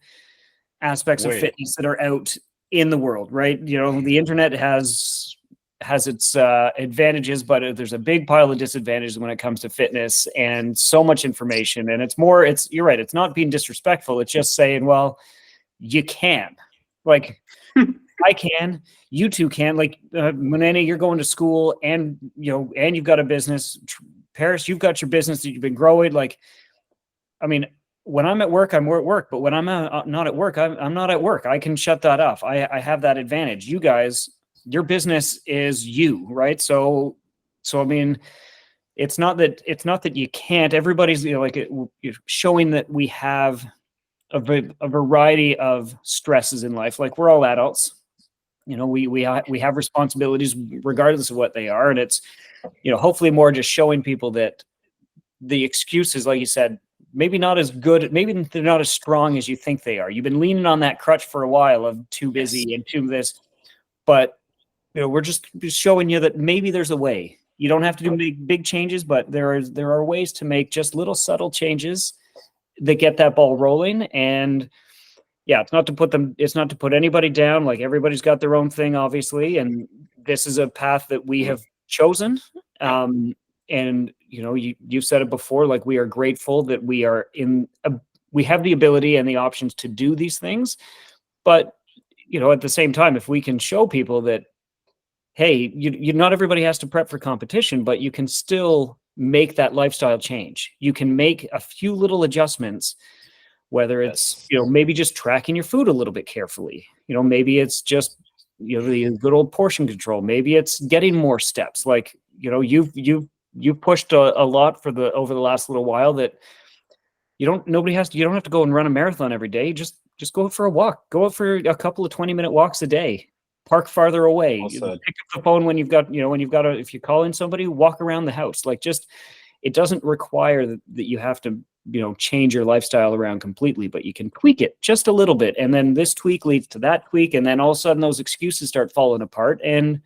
[SPEAKER 2] aspects of fitness that are out in the world, right? You know, the internet has its advantages, but there's a big pile of disadvantages when it comes to fitness, and so much information. And you're right. It's not being disrespectful. It's just saying, well, you can, like, I can, you two can, like, Munene, you're going to school, and, you know, and you've got a business. Parris, you've got your business that you've been growing. Like, I mean, when I'm at work, I'm at work, but when I'm not at work, I'm not at work. I can shut that off. I have that advantage. You guys, your business is you, right? So So, I mean, it's not that you can't. Everybody's, showing that we have a variety of stresses in life. Like, we're all adults. We have responsibilities regardless of what they are. And it's, hopefully more just showing people that the excuses, like you said, maybe not as good, maybe they're not as strong as you think they are. You've been leaning on that crutch for a while of too busy and too this, but we're just showing you that maybe there's a way. You don't have to do big changes, but there are ways to make just little subtle changes that get that ball rolling. And yeah, it's not to put anybody down. Like, everybody's got their own thing, obviously, and this is a path that we have chosen. And you've said it before, like, we are grateful that we are we have the ability and the options to do these things. But at the same time, if we can show people that, hey, you not everybody has to prep for competition, but you can still make that lifestyle change. You can make a few little adjustments, whether it's, maybe just tracking your food a little bit carefully. Maybe it's just, the good old portion control. Maybe it's getting more steps. Like, you've pushed a lot over the last little while that you don't have to go and run a marathon every day. Just go out for a walk. Go out for a couple of 20-minute walks a day. Park farther away. Pick up the phone when you've got if you're calling somebody, walk around the house. Like, just, it doesn't require that you have to, change your lifestyle around completely, but you can tweak it just a little bit. And then this tweak leads to that tweak. And then all of a sudden those excuses start falling apart. And,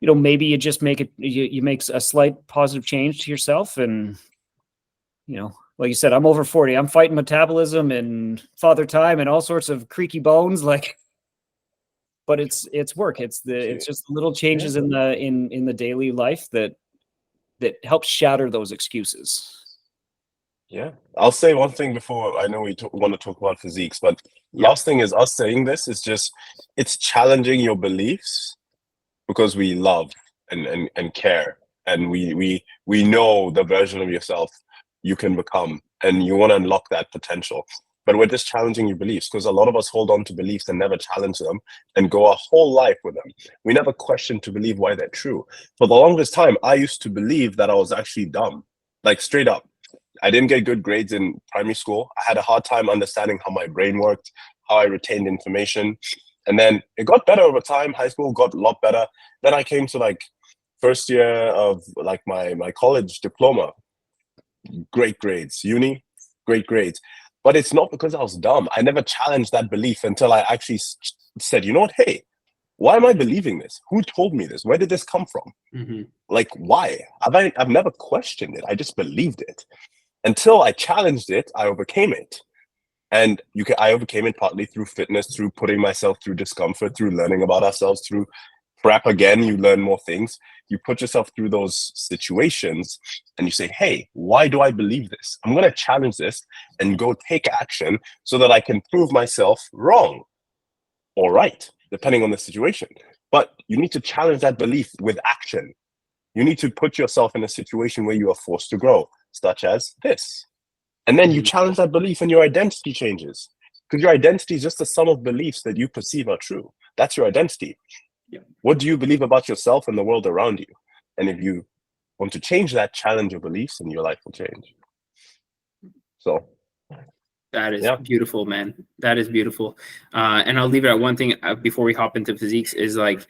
[SPEAKER 2] maybe you just make it, you make a slight positive change to yourself. And, like you said, I'm over 40, I'm fighting metabolism and father time and all sorts of creaky bones. Like, but it's work. It's just little changes in the daily life that helps shatter those excuses.
[SPEAKER 3] Yeah, I'll say one thing before. I know we want to talk about physiques, but last thing is, us saying this is just, it's challenging your beliefs, because we love and care, and we know the version of yourself you can become, and you want to unlock that potential. But we're just challenging your beliefs, because a lot of us hold on to beliefs and never challenge them and go our whole life with them. We never question to believe why they're true. For the longest time, I used to believe that I was actually dumb, like, straight up. I didn't get good grades in primary school. I had a hard time understanding how my brain worked, how I retained information. And then it got better over time. High school got a lot better. Then I came to, like, first year of, like, my college diploma. Great grades. Uni, great grades. But it's not because I was dumb. I never challenged that belief until I actually said, you know what? Hey, why am I believing this? Who told me this? Where did this come from?
[SPEAKER 1] Mm-hmm.
[SPEAKER 3] Like, why? I've never questioned it. I just believed it. Until I challenged it, I overcame it. And I overcame it partly through fitness, through putting myself through discomfort, through learning about ourselves, through prep. Again, you learn more things. You put yourself through those situations and you say, hey, why do I believe this? I'm going to challenge this and go take action so that I can prove myself wrong or right, depending on the situation. But you need to challenge that belief with action. You need to put yourself in a situation where you are forced to grow, such as this. And then you challenge that belief and your identity changes, because your identity is just the sum of beliefs that you perceive are true. That's your identity.
[SPEAKER 1] Yeah.
[SPEAKER 3] What do you believe about yourself and the world around you? And if you want to change that, challenge your beliefs, and your life will change. So
[SPEAKER 1] that is beautiful, man. That is beautiful. And I'll leave it at one thing before we hop into physiques, is like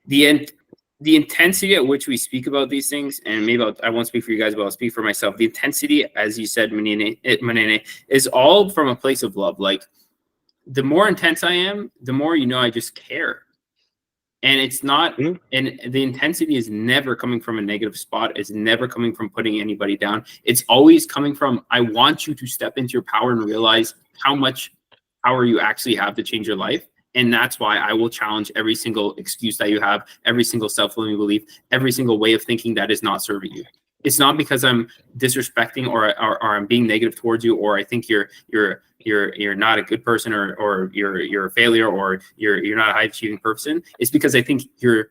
[SPEAKER 1] the intensity at which we speak about these things, and maybe I won't speak for you guys, but I'll speak for myself. The intensity, as you said, Munene, is all from a place of love. Like, the more intense I am, the more, I just care. And it's not, and the intensity is never coming from a negative spot. It's never coming from putting anybody down. It's always coming from, I want you to step into your power and realize how much power you actually have to change your life. And that's why I will challenge every single excuse that you have, every single self-limiting belief, every single way of thinking that is not serving you. It's not because I'm disrespecting or I'm being negative towards you, or I think you're not a good person, or you're a failure, or you're not a high achieving person. It's because I think you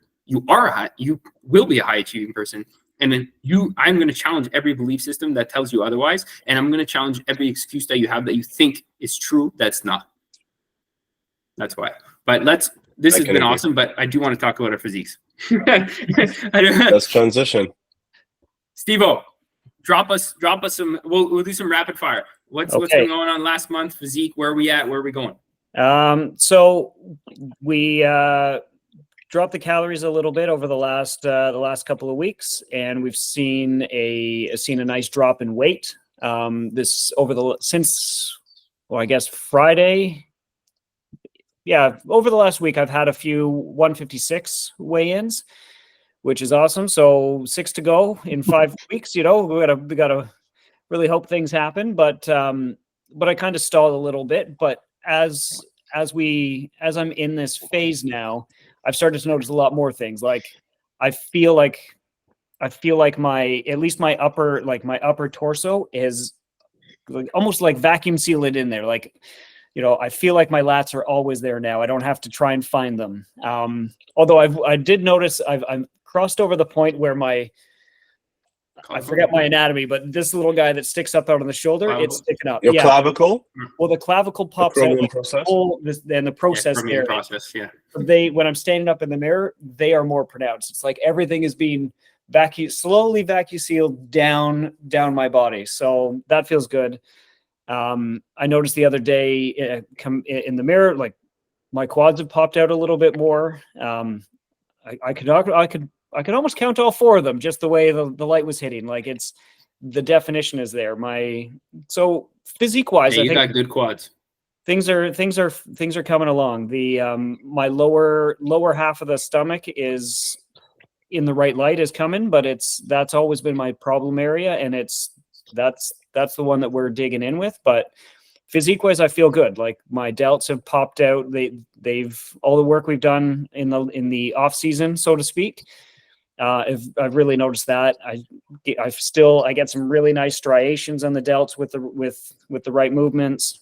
[SPEAKER 1] will be a high achieving person. And then I'm going to challenge every belief system that tells you otherwise. And I'm going to challenge every excuse that you have that you think is true that's not. That's why. But let's This
[SPEAKER 3] I
[SPEAKER 1] has
[SPEAKER 3] can
[SPEAKER 1] been
[SPEAKER 3] agree.
[SPEAKER 1] awesome, but I do want to talk about our physiques.
[SPEAKER 3] Let's transition.
[SPEAKER 1] Steve-O, drop us some. We'll do some rapid fire. What's been going on last month? Physique, where are we at? Where are we going?
[SPEAKER 2] So we dropped the calories a little bit over the last couple of weeks, and we've seen a nice drop in weight. I guess Friday. Yeah, over the last week, I've had a few 156 weigh-ins, which is awesome. So 6 to go in 5 weeks. We gotta really hope things happen. But I kind of stalled a little bit. But as I'm in this phase now, I've started to notice a lot more things. Like I feel like my upper torso is like almost like vacuum sealed in there. Like, I feel like my lats are always there now. I don't have to try and find them. Although I did notice I'm crossed over the point where I forget my anatomy, but this little guy that sticks up out on the shoulder, it's sticking up.
[SPEAKER 3] Your clavicle?
[SPEAKER 2] Well, the clavicle pops out. And the process there.
[SPEAKER 1] Yeah.
[SPEAKER 2] When I'm standing up in the mirror, they are more pronounced. It's like everything is being slowly vacuum sealed down my body. So that feels good. I noticed the other day in the mirror, like my quads have popped out a little bit more. I could almost count all 4 of them just the way the light was hitting. Like the definition is there. So physique wise, I think
[SPEAKER 1] got good quads.
[SPEAKER 2] Things are coming along. My lower half of the stomach is in the right light is coming, but that's always been my problem area, and that's the one that we're digging in with. But physique wise, I feel good. Like my delts have popped out. They've all the work we've done in the off season, so to speak. I've really noticed that. I get some really nice striations on the delts with the right movements.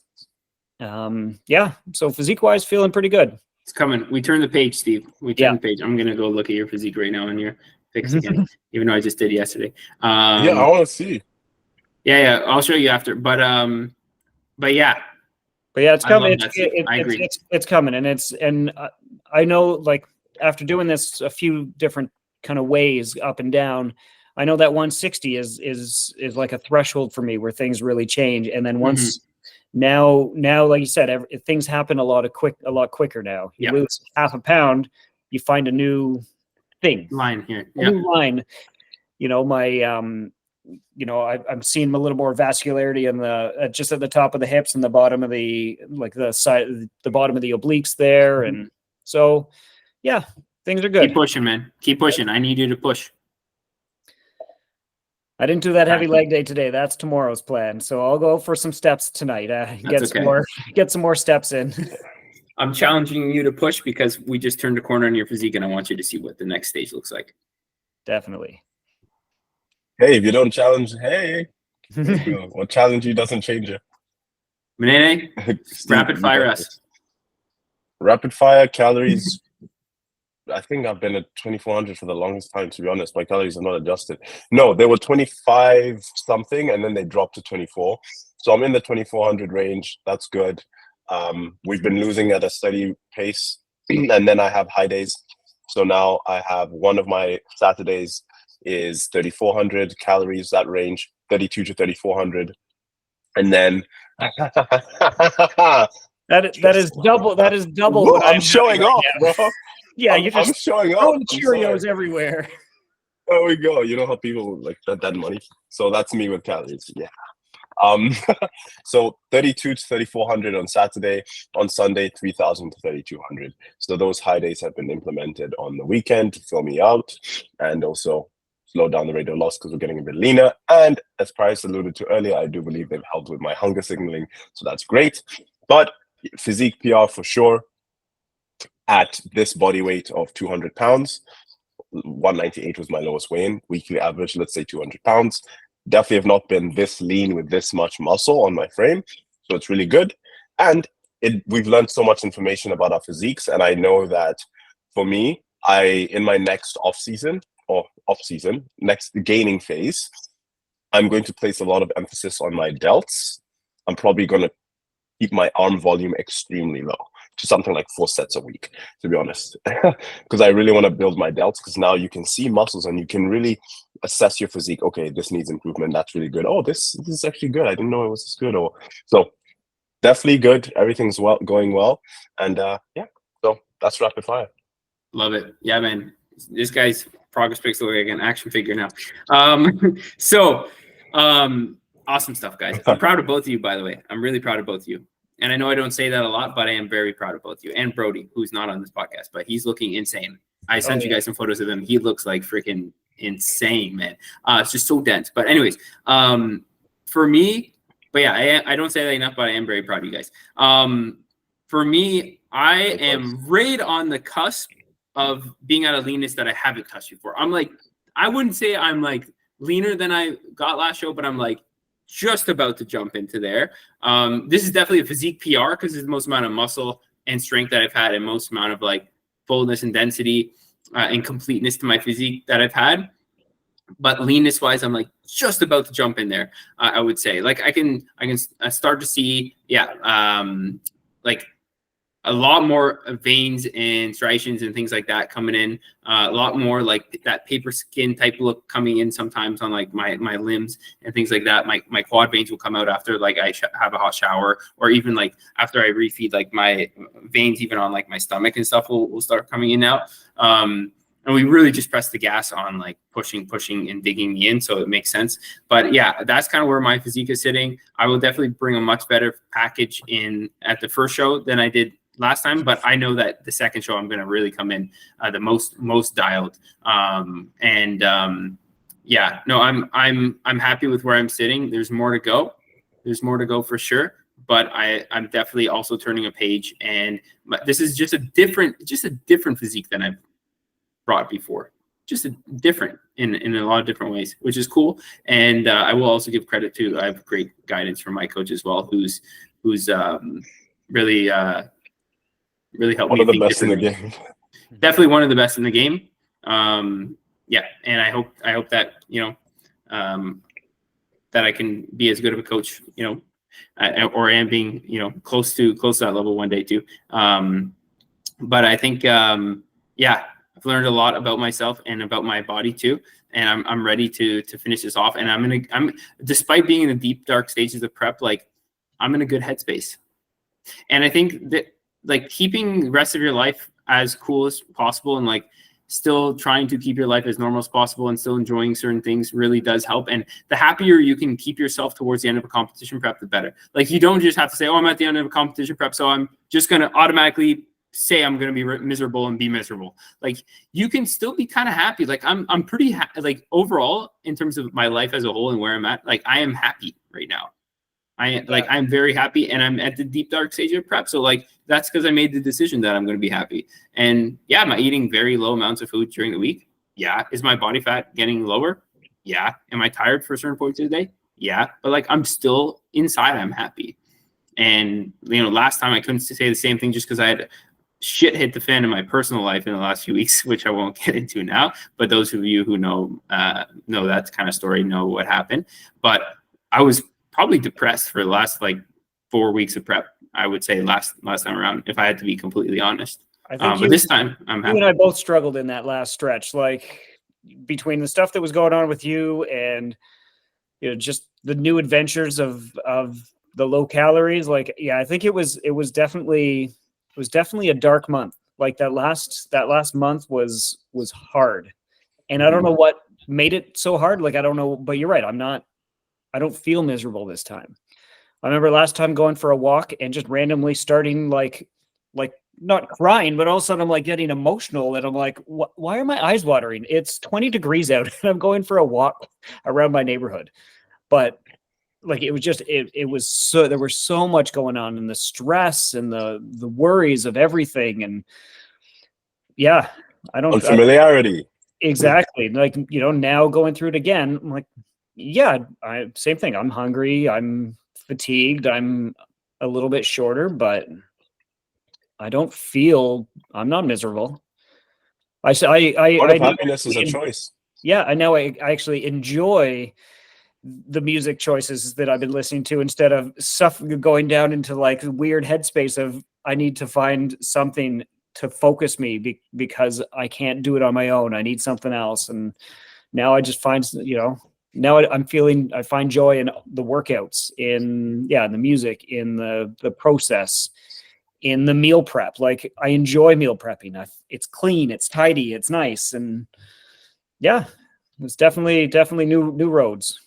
[SPEAKER 2] So physique wise, feeling pretty good.
[SPEAKER 1] It's coming. We turn the page, Steve. We turn the page. I'm gonna go look at your physique right now and your pics again, even though I just did yesterday.
[SPEAKER 3] I want to see.
[SPEAKER 1] Yeah, I'll show you after. But yeah,
[SPEAKER 2] it's coming.
[SPEAKER 1] I agree.
[SPEAKER 2] It's coming, and I know, like, after doing this a few different kind of ways up and down, I know that 160 is like a threshold for me where things really change. And then once now, like you said, things happen a lot quicker now. You lose half a pound, you find a new thing.
[SPEAKER 1] Line here.
[SPEAKER 2] New line. I'm seeing a little more vascularity in just at the top of the hips and the bottom of the bottom of the obliques there. And so, yeah, things are good.
[SPEAKER 1] Keep pushing, man. Keep pushing. I need you to push.
[SPEAKER 2] I didn't do that heavy leg day today. That's tomorrow's plan. So I'll go for some steps tonight. Get some more steps in.
[SPEAKER 1] I'm challenging you to push because we just turned a corner on your physique, and I want you to see what the next stage looks like.
[SPEAKER 2] Definitely.
[SPEAKER 3] Hey, if you don't challenge, what challenge you doesn't change you.
[SPEAKER 1] Munene, rapid fire us.
[SPEAKER 3] Rapid fire calories. I think I've been at 2,400 for the longest time, to be honest. My calories are not adjusted. No, they were 25 something, and then they dropped to 24. So I'm in the 2,400 range. That's good. We've been losing at a steady pace, and then I have high days. So now I have one of my Saturdays is 3,400 calories, that range, 32 to 3,400. And then
[SPEAKER 2] that is double. That is double.
[SPEAKER 3] Look, I'm showing off, bro.
[SPEAKER 2] Yeah,
[SPEAKER 3] I'm showing off.
[SPEAKER 2] Cheerios everywhere.
[SPEAKER 3] There we go. You know how people like that money. So that's me with calories. Yeah. So 32 to 3,400 on Saturday. On Sunday, 3,000 to 3,200. So those high days have been implemented on the weekend to fill me out and also slow down the rate of loss because we're getting a bit leaner. And as Parris alluded to earlier, I do believe they've helped with my hunger signaling. So that's great. But physique PR for sure. At this body weight of 200 pounds, 198 was my lowest weigh-in, weekly average, let's say 200 pounds. Definitely have not been this lean with this much muscle on my frame. So it's really good. And we've learned so much information about our physiques. And I know that for me, in my next next gaining phase, I'm going to place a lot of emphasis on my delts. I'm probably going to keep my arm volume extremely low. to something like 4 sets a week, to be honest, because I really want to build my delts, because now you can see muscles and you can really assess your physique. Okay, this needs improvement. That's really good. Oh, this is actually good. I didn't know it was this good. Or so definitely good. Everything's going well. And yeah, so that's rapid fire.
[SPEAKER 1] Love it. Yeah, man. This guy's progress pics look like an action figure now. Awesome stuff, guys. I'm proud of both of you, by the way. I'm really proud of both of you. And I know I don't say that a lot, but I am very proud of both of you. And Brody, who's not on this podcast, but he's looking insane. I sent you guys some photos of him. He looks like freaking insane, man. It's just so dense. But anyways, for me, but yeah, I don't say that enough, but I am very proud of you guys. For me, I am right on the cusp of being at a leanness that I haven't touched before. I'm like, I wouldn't say I'm like leaner than I got last show, but I'm like just about to jump into there. This is definitely a physique PR because it's the most amount of muscle and strength that I've had and most amount of like fullness and density and completeness to my physique that I've had. But leanness wise, I'm like just about to jump in there. I would say like I can start to see, like a lot more veins and striations and things like that coming in. A lot more like that paper skin type look coming in sometimes on like my limbs and things like that. My quad veins will come out after like I have a hot shower, or even like after I refeed, like my veins even on like my stomach and stuff will start coming in now. And we really just press the gas on like pushing and digging me in. So it makes sense. But yeah, that's kind of where my physique is sitting. I will definitely bring a much better package in at the first show than I did last time, but I know that the second show I'm going to really come in the most dialed. Yeah, no, I'm happy with where I'm sitting. There's more to go. There's more to go for sure. But I'm definitely also turning a page, and this is just a different physique than I've brought before. Just a different in a lot of different ways, which is cool. And I will also give credit to, I have great guidance from my coach as well, who's really helped me.
[SPEAKER 3] One of the best in the game.
[SPEAKER 1] Definitely one of the best in the game. Yeah, and I hope that that I can be as good of a coach, or am being close to that level one day too. But I think I've learned a lot about myself and about my body too, and I'm ready to finish this off. And I'm despite being in the deep dark stages of prep, like I'm in a good headspace. And I think that like keeping the rest of your life as cool as possible and like still trying to keep your life as normal as possible and still enjoying certain things really does help. And the happier you can keep yourself towards the end of a competition prep, the better. Like you don't just have to say, oh, I'm at the end of a competition prep, so I'm just going to automatically say I'm going to be miserable and be miserable. Like you can still be kind of happy. Like I'm pretty like overall in terms of my life as a whole and where I'm at, like I am happy right now. I'm very happy, and I'm at the deep dark stage of prep. So like that's because I made the decision that I'm going to be happy. And yeah, am I eating very low amounts of food during the week? Yeah. Is my body fat getting lower? Yeah. Am I tired for certain points of the day? Yeah. But like I'm still inside, I'm happy. And last time I couldn't say the same thing just because I had shit hit the fan in my personal life in the last few weeks, which I won't get into now. But those of you who know that kind of story know what happened. But I was probably depressed for the last like 4 weeks of prep, I would say last time around, if I had to be completely honest.
[SPEAKER 2] I think
[SPEAKER 1] but this time I'm happy.
[SPEAKER 2] You and I both struggled in that last stretch, like between the stuff that was going on with you and just the new adventures of the low calories. Like, yeah, I think it was definitely a dark month. Like that last month was hard. And I don't know what made it so hard. Like, I don't know, but you're right. I don't feel miserable this time. I remember last time going for a walk and just randomly starting like not crying, but all of a sudden I'm like getting emotional and I'm like, why are my eyes watering? It's 20 degrees out and I'm going for a walk around my neighborhood. But like, it was just, it was so, there was so much going on, and the stress and the worries of everything. And yeah,
[SPEAKER 3] unfamiliarity.
[SPEAKER 2] Exactly. Like, now going through it again, I'm like, yeah, same thing. I'm hungry. I'm fatigued. I'm a little bit shorter, but I'm not miserable.
[SPEAKER 3] Happiness is a choice.
[SPEAKER 2] Yeah, I know. I actually enjoy the music choices that I've been listening to instead of going down into like weird headspace of I need to find something to focus me because I can't do it on my own. I need something else. And now I just find, now I find joy in the workouts, in the music, in the process, in the meal prep. Like, I enjoy meal prepping. It's clean, it's tidy, it's nice. And yeah, it's definitely new roads.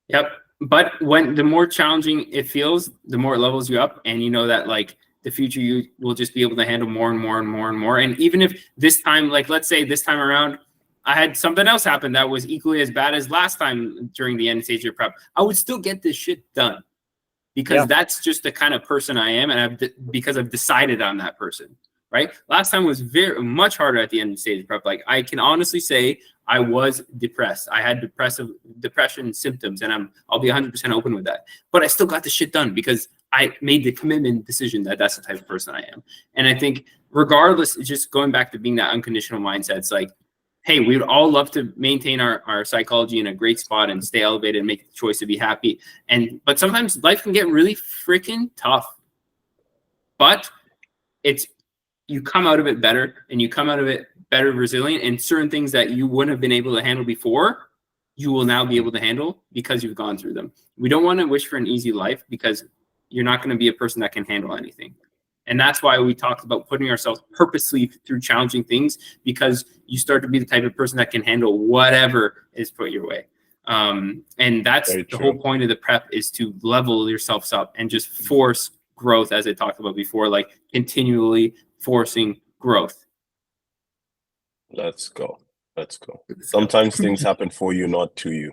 [SPEAKER 1] Yep. But when the more challenging it feels, the more it levels you up, and you know that like the future you will just be able to handle more and more and more and more. And even if this time, like let's say this time around, I had something else happen that was equally as bad as last time during the end stage of prep, I would still get this shit done, because that's just the kind of person I am, and because I've decided on that person. Right? Last time was very much harder at the end of stage prep. Like, I can honestly say I was depressed. I had depression symptoms, and I'll be 100% open with that. But I still got the shit done because I made the commitment decision that that's the type of person I am. And I think regardless, just going back to being that unconditional mindset, it's like, hey, we would all love to maintain our psychology in a great spot and stay elevated and make the choice to be happy. But sometimes life can get really freaking tough. But you come out of it better, and you come out of it better resilient, and certain things that you wouldn't have been able to handle before, you will now be able to handle because you've gone through them. We don't want to wish for an easy life, because you're not going to be a person that can handle anything. And that's why we talked about putting ourselves purposely through challenging things, because you start to be the type of person that can handle whatever is put your way. And that's the whole point of the prep, is to level yourselves up and just force growth, as I talked about before, like continually forcing growth.
[SPEAKER 3] Let's go. Sometimes things happen for you, not to you.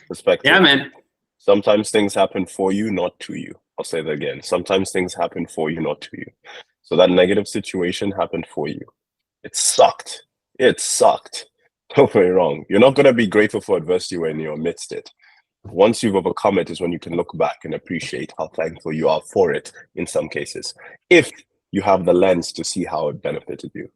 [SPEAKER 3] Perspective.
[SPEAKER 1] Yeah, man.
[SPEAKER 3] Sometimes things happen for you, not to you. I'll say that again. Sometimes things happen for you, not to you. So that negative situation happened for you. It sucked. Don't get me wrong. You're not going to be grateful for adversity when you're amidst it. Once you've overcome it is when you can look back and appreciate how thankful you are for it in some cases, if you have the lens to see how it benefited you.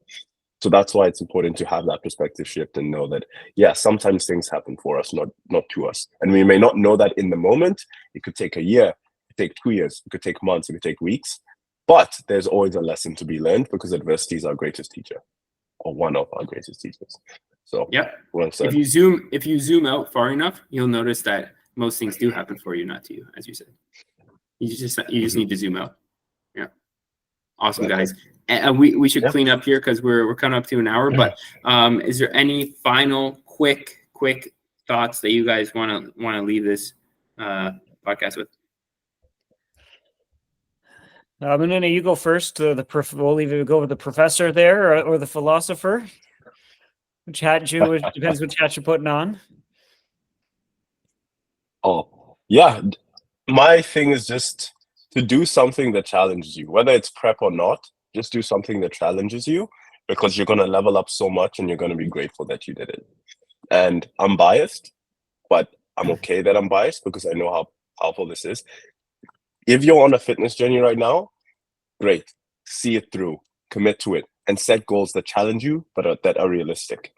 [SPEAKER 3] So that's why it's important to have that perspective shift and know that, yeah, sometimes things happen for us, not to us. And we may not know that in the moment. It could take a year, it could take 2 years, it could take months, it could take weeks. But there's always a lesson to be learned, because adversity is our greatest teacher, or one of our greatest teachers. So
[SPEAKER 1] yeah,
[SPEAKER 3] well said.
[SPEAKER 1] If you zoom out far enough, you'll notice that most things do happen for you, not to you, as you said. You just need to zoom out. Yeah. Awesome, guys. And we should clean up here, because we're coming up to an hour. But is there any final quick thoughts that you guys want to leave this podcast with?
[SPEAKER 2] Munene, you go first. We'll either go with the professor there or the philosopher. Which hat depends which hat you're putting on.
[SPEAKER 3] Oh, yeah. My thing is just to do something that challenges you, whether it's prep or not. Just do something that challenges you, because you're going to level up so much, and you're going to be grateful that you did it. And I'm biased, but I'm okay that I'm biased, because I know how powerful this is. If you're on a fitness journey right now, great. See it through, commit to it, and set goals that challenge you, but that are realistic.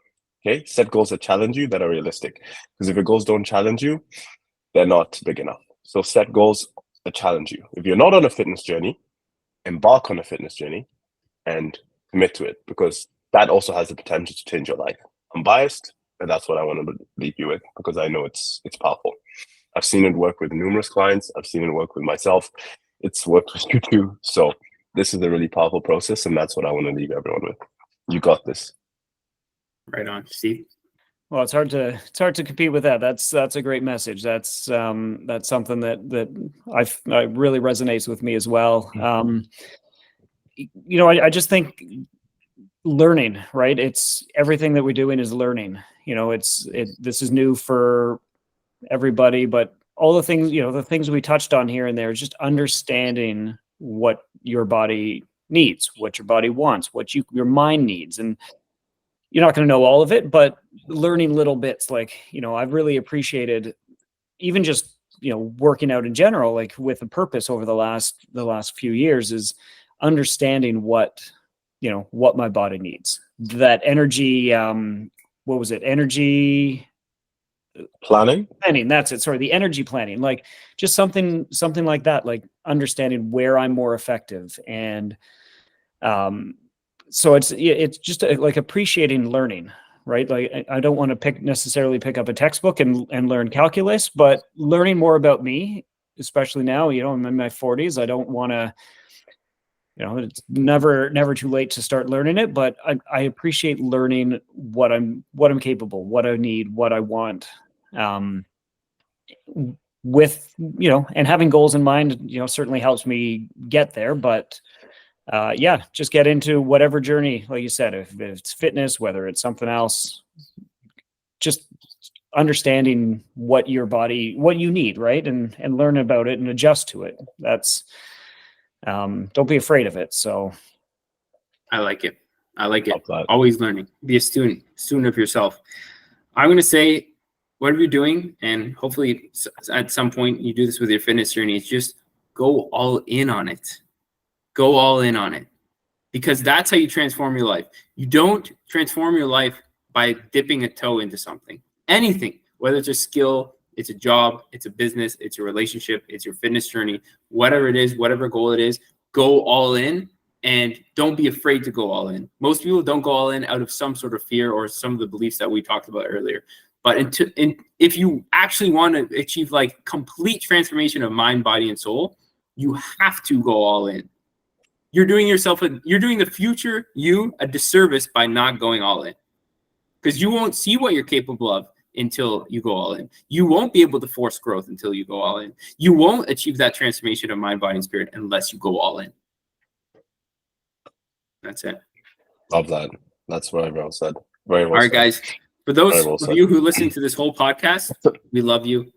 [SPEAKER 3] Okay? Set goals that challenge you, that are realistic. Because if your goals don't challenge you, they're not big enough. So set goals that challenge you. If you're not on a fitness journey, embark on a fitness journey and commit to it, because that also has the potential to change your life. I'm biased, and that's what I want to leave you with, because I know it's powerful. I've seen it work with numerous clients. I've seen it work with myself. It's worked with you too. So this is a really powerful process, and that's what I want to leave everyone with. You got this.
[SPEAKER 1] Right on, Steve.
[SPEAKER 2] Well, it's hard to compete with that. That's a great message. That's something that I really resonates with me as well. I just think learning, right? It's everything that we're doing is learning. This is new for everybody, but all the things, the things we touched on here and there, is just understanding what your body needs, what your body wants, what your mind needs. And you're not going to know all of it, but learning little bits, like, I've really appreciated even just, working out in general, like with a purpose over the last few years, is understanding what my body needs. That energy, what was it? Energy
[SPEAKER 3] Planning?
[SPEAKER 2] That's it. Sorry, the energy planning, like just something like that, like understanding where I'm more effective. And so it's just like appreciating learning, right? Like I don't want to necessarily pick up a textbook and learn calculus, but learning more about me, especially now, I'm in my 40s. I don't want to, it's never too late to start learning it, but I appreciate learning what I'm capable, what I need, what I want, with, and having goals in mind, certainly helps me get there. But just get into whatever journey, like you said, if it's fitness, whether it's something else, just understanding what your body, what you need, right? And learn about it and adjust to it. That's, don't be afraid of it. So
[SPEAKER 1] I like it.
[SPEAKER 3] Love that.
[SPEAKER 1] Always learning. Be a student of yourself. I'm going to say, whatever you're doing, and hopefully at some point you do this with your fitness journey, it's just go all in on it. Go all in on it, because that's how you transform your life. You don't transform your life by dipping a toe into something. Anything, whether it's a skill, it's a job, it's a business, it's a relationship, it's your fitness journey, whatever it is, whatever goal it is, go all in, and don't be afraid to go all in. Most people don't go all in out of some sort of fear or some of the beliefs that we talked about earlier. But if you actually want to achieve like complete transformation of mind, body, and soul, you have to go all in. You're doing the future you a disservice by not going all in, because you won't see what you're capable of until you go all in. You won't be able to force growth until you go all in. You won't achieve that transformation of mind, body, and spirit unless you go all in. That's it.
[SPEAKER 3] Love that. That's very well said. Very well
[SPEAKER 1] All right,
[SPEAKER 3] said.
[SPEAKER 1] guys. For those of you who listen to this whole podcast, we love you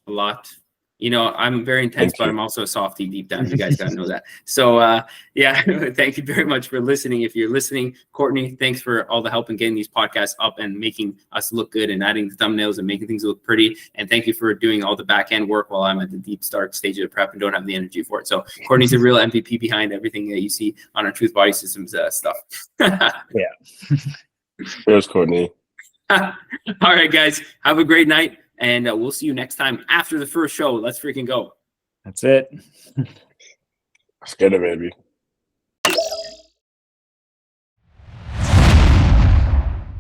[SPEAKER 1] a lot. I'm very intense, but I'm also a softie deep down. You guys got to know that. So, thank you very much for listening. If you're listening, Courtney, thanks for all the help in getting these podcasts up and making us look good and adding the thumbnails and making things look pretty. And thank you for doing all the back end work while I'm at the deep start stage of the prep and don't have the energy for it. So Courtney's a real MVP behind everything that you see on our Truth Body Systems stuff.
[SPEAKER 2] Yeah.
[SPEAKER 3] Cheers, Courtney.
[SPEAKER 1] All right, guys. Have a great night. And we'll see you next time after the first show. Let's freaking go.
[SPEAKER 2] That's it.
[SPEAKER 3] Let's get it, baby.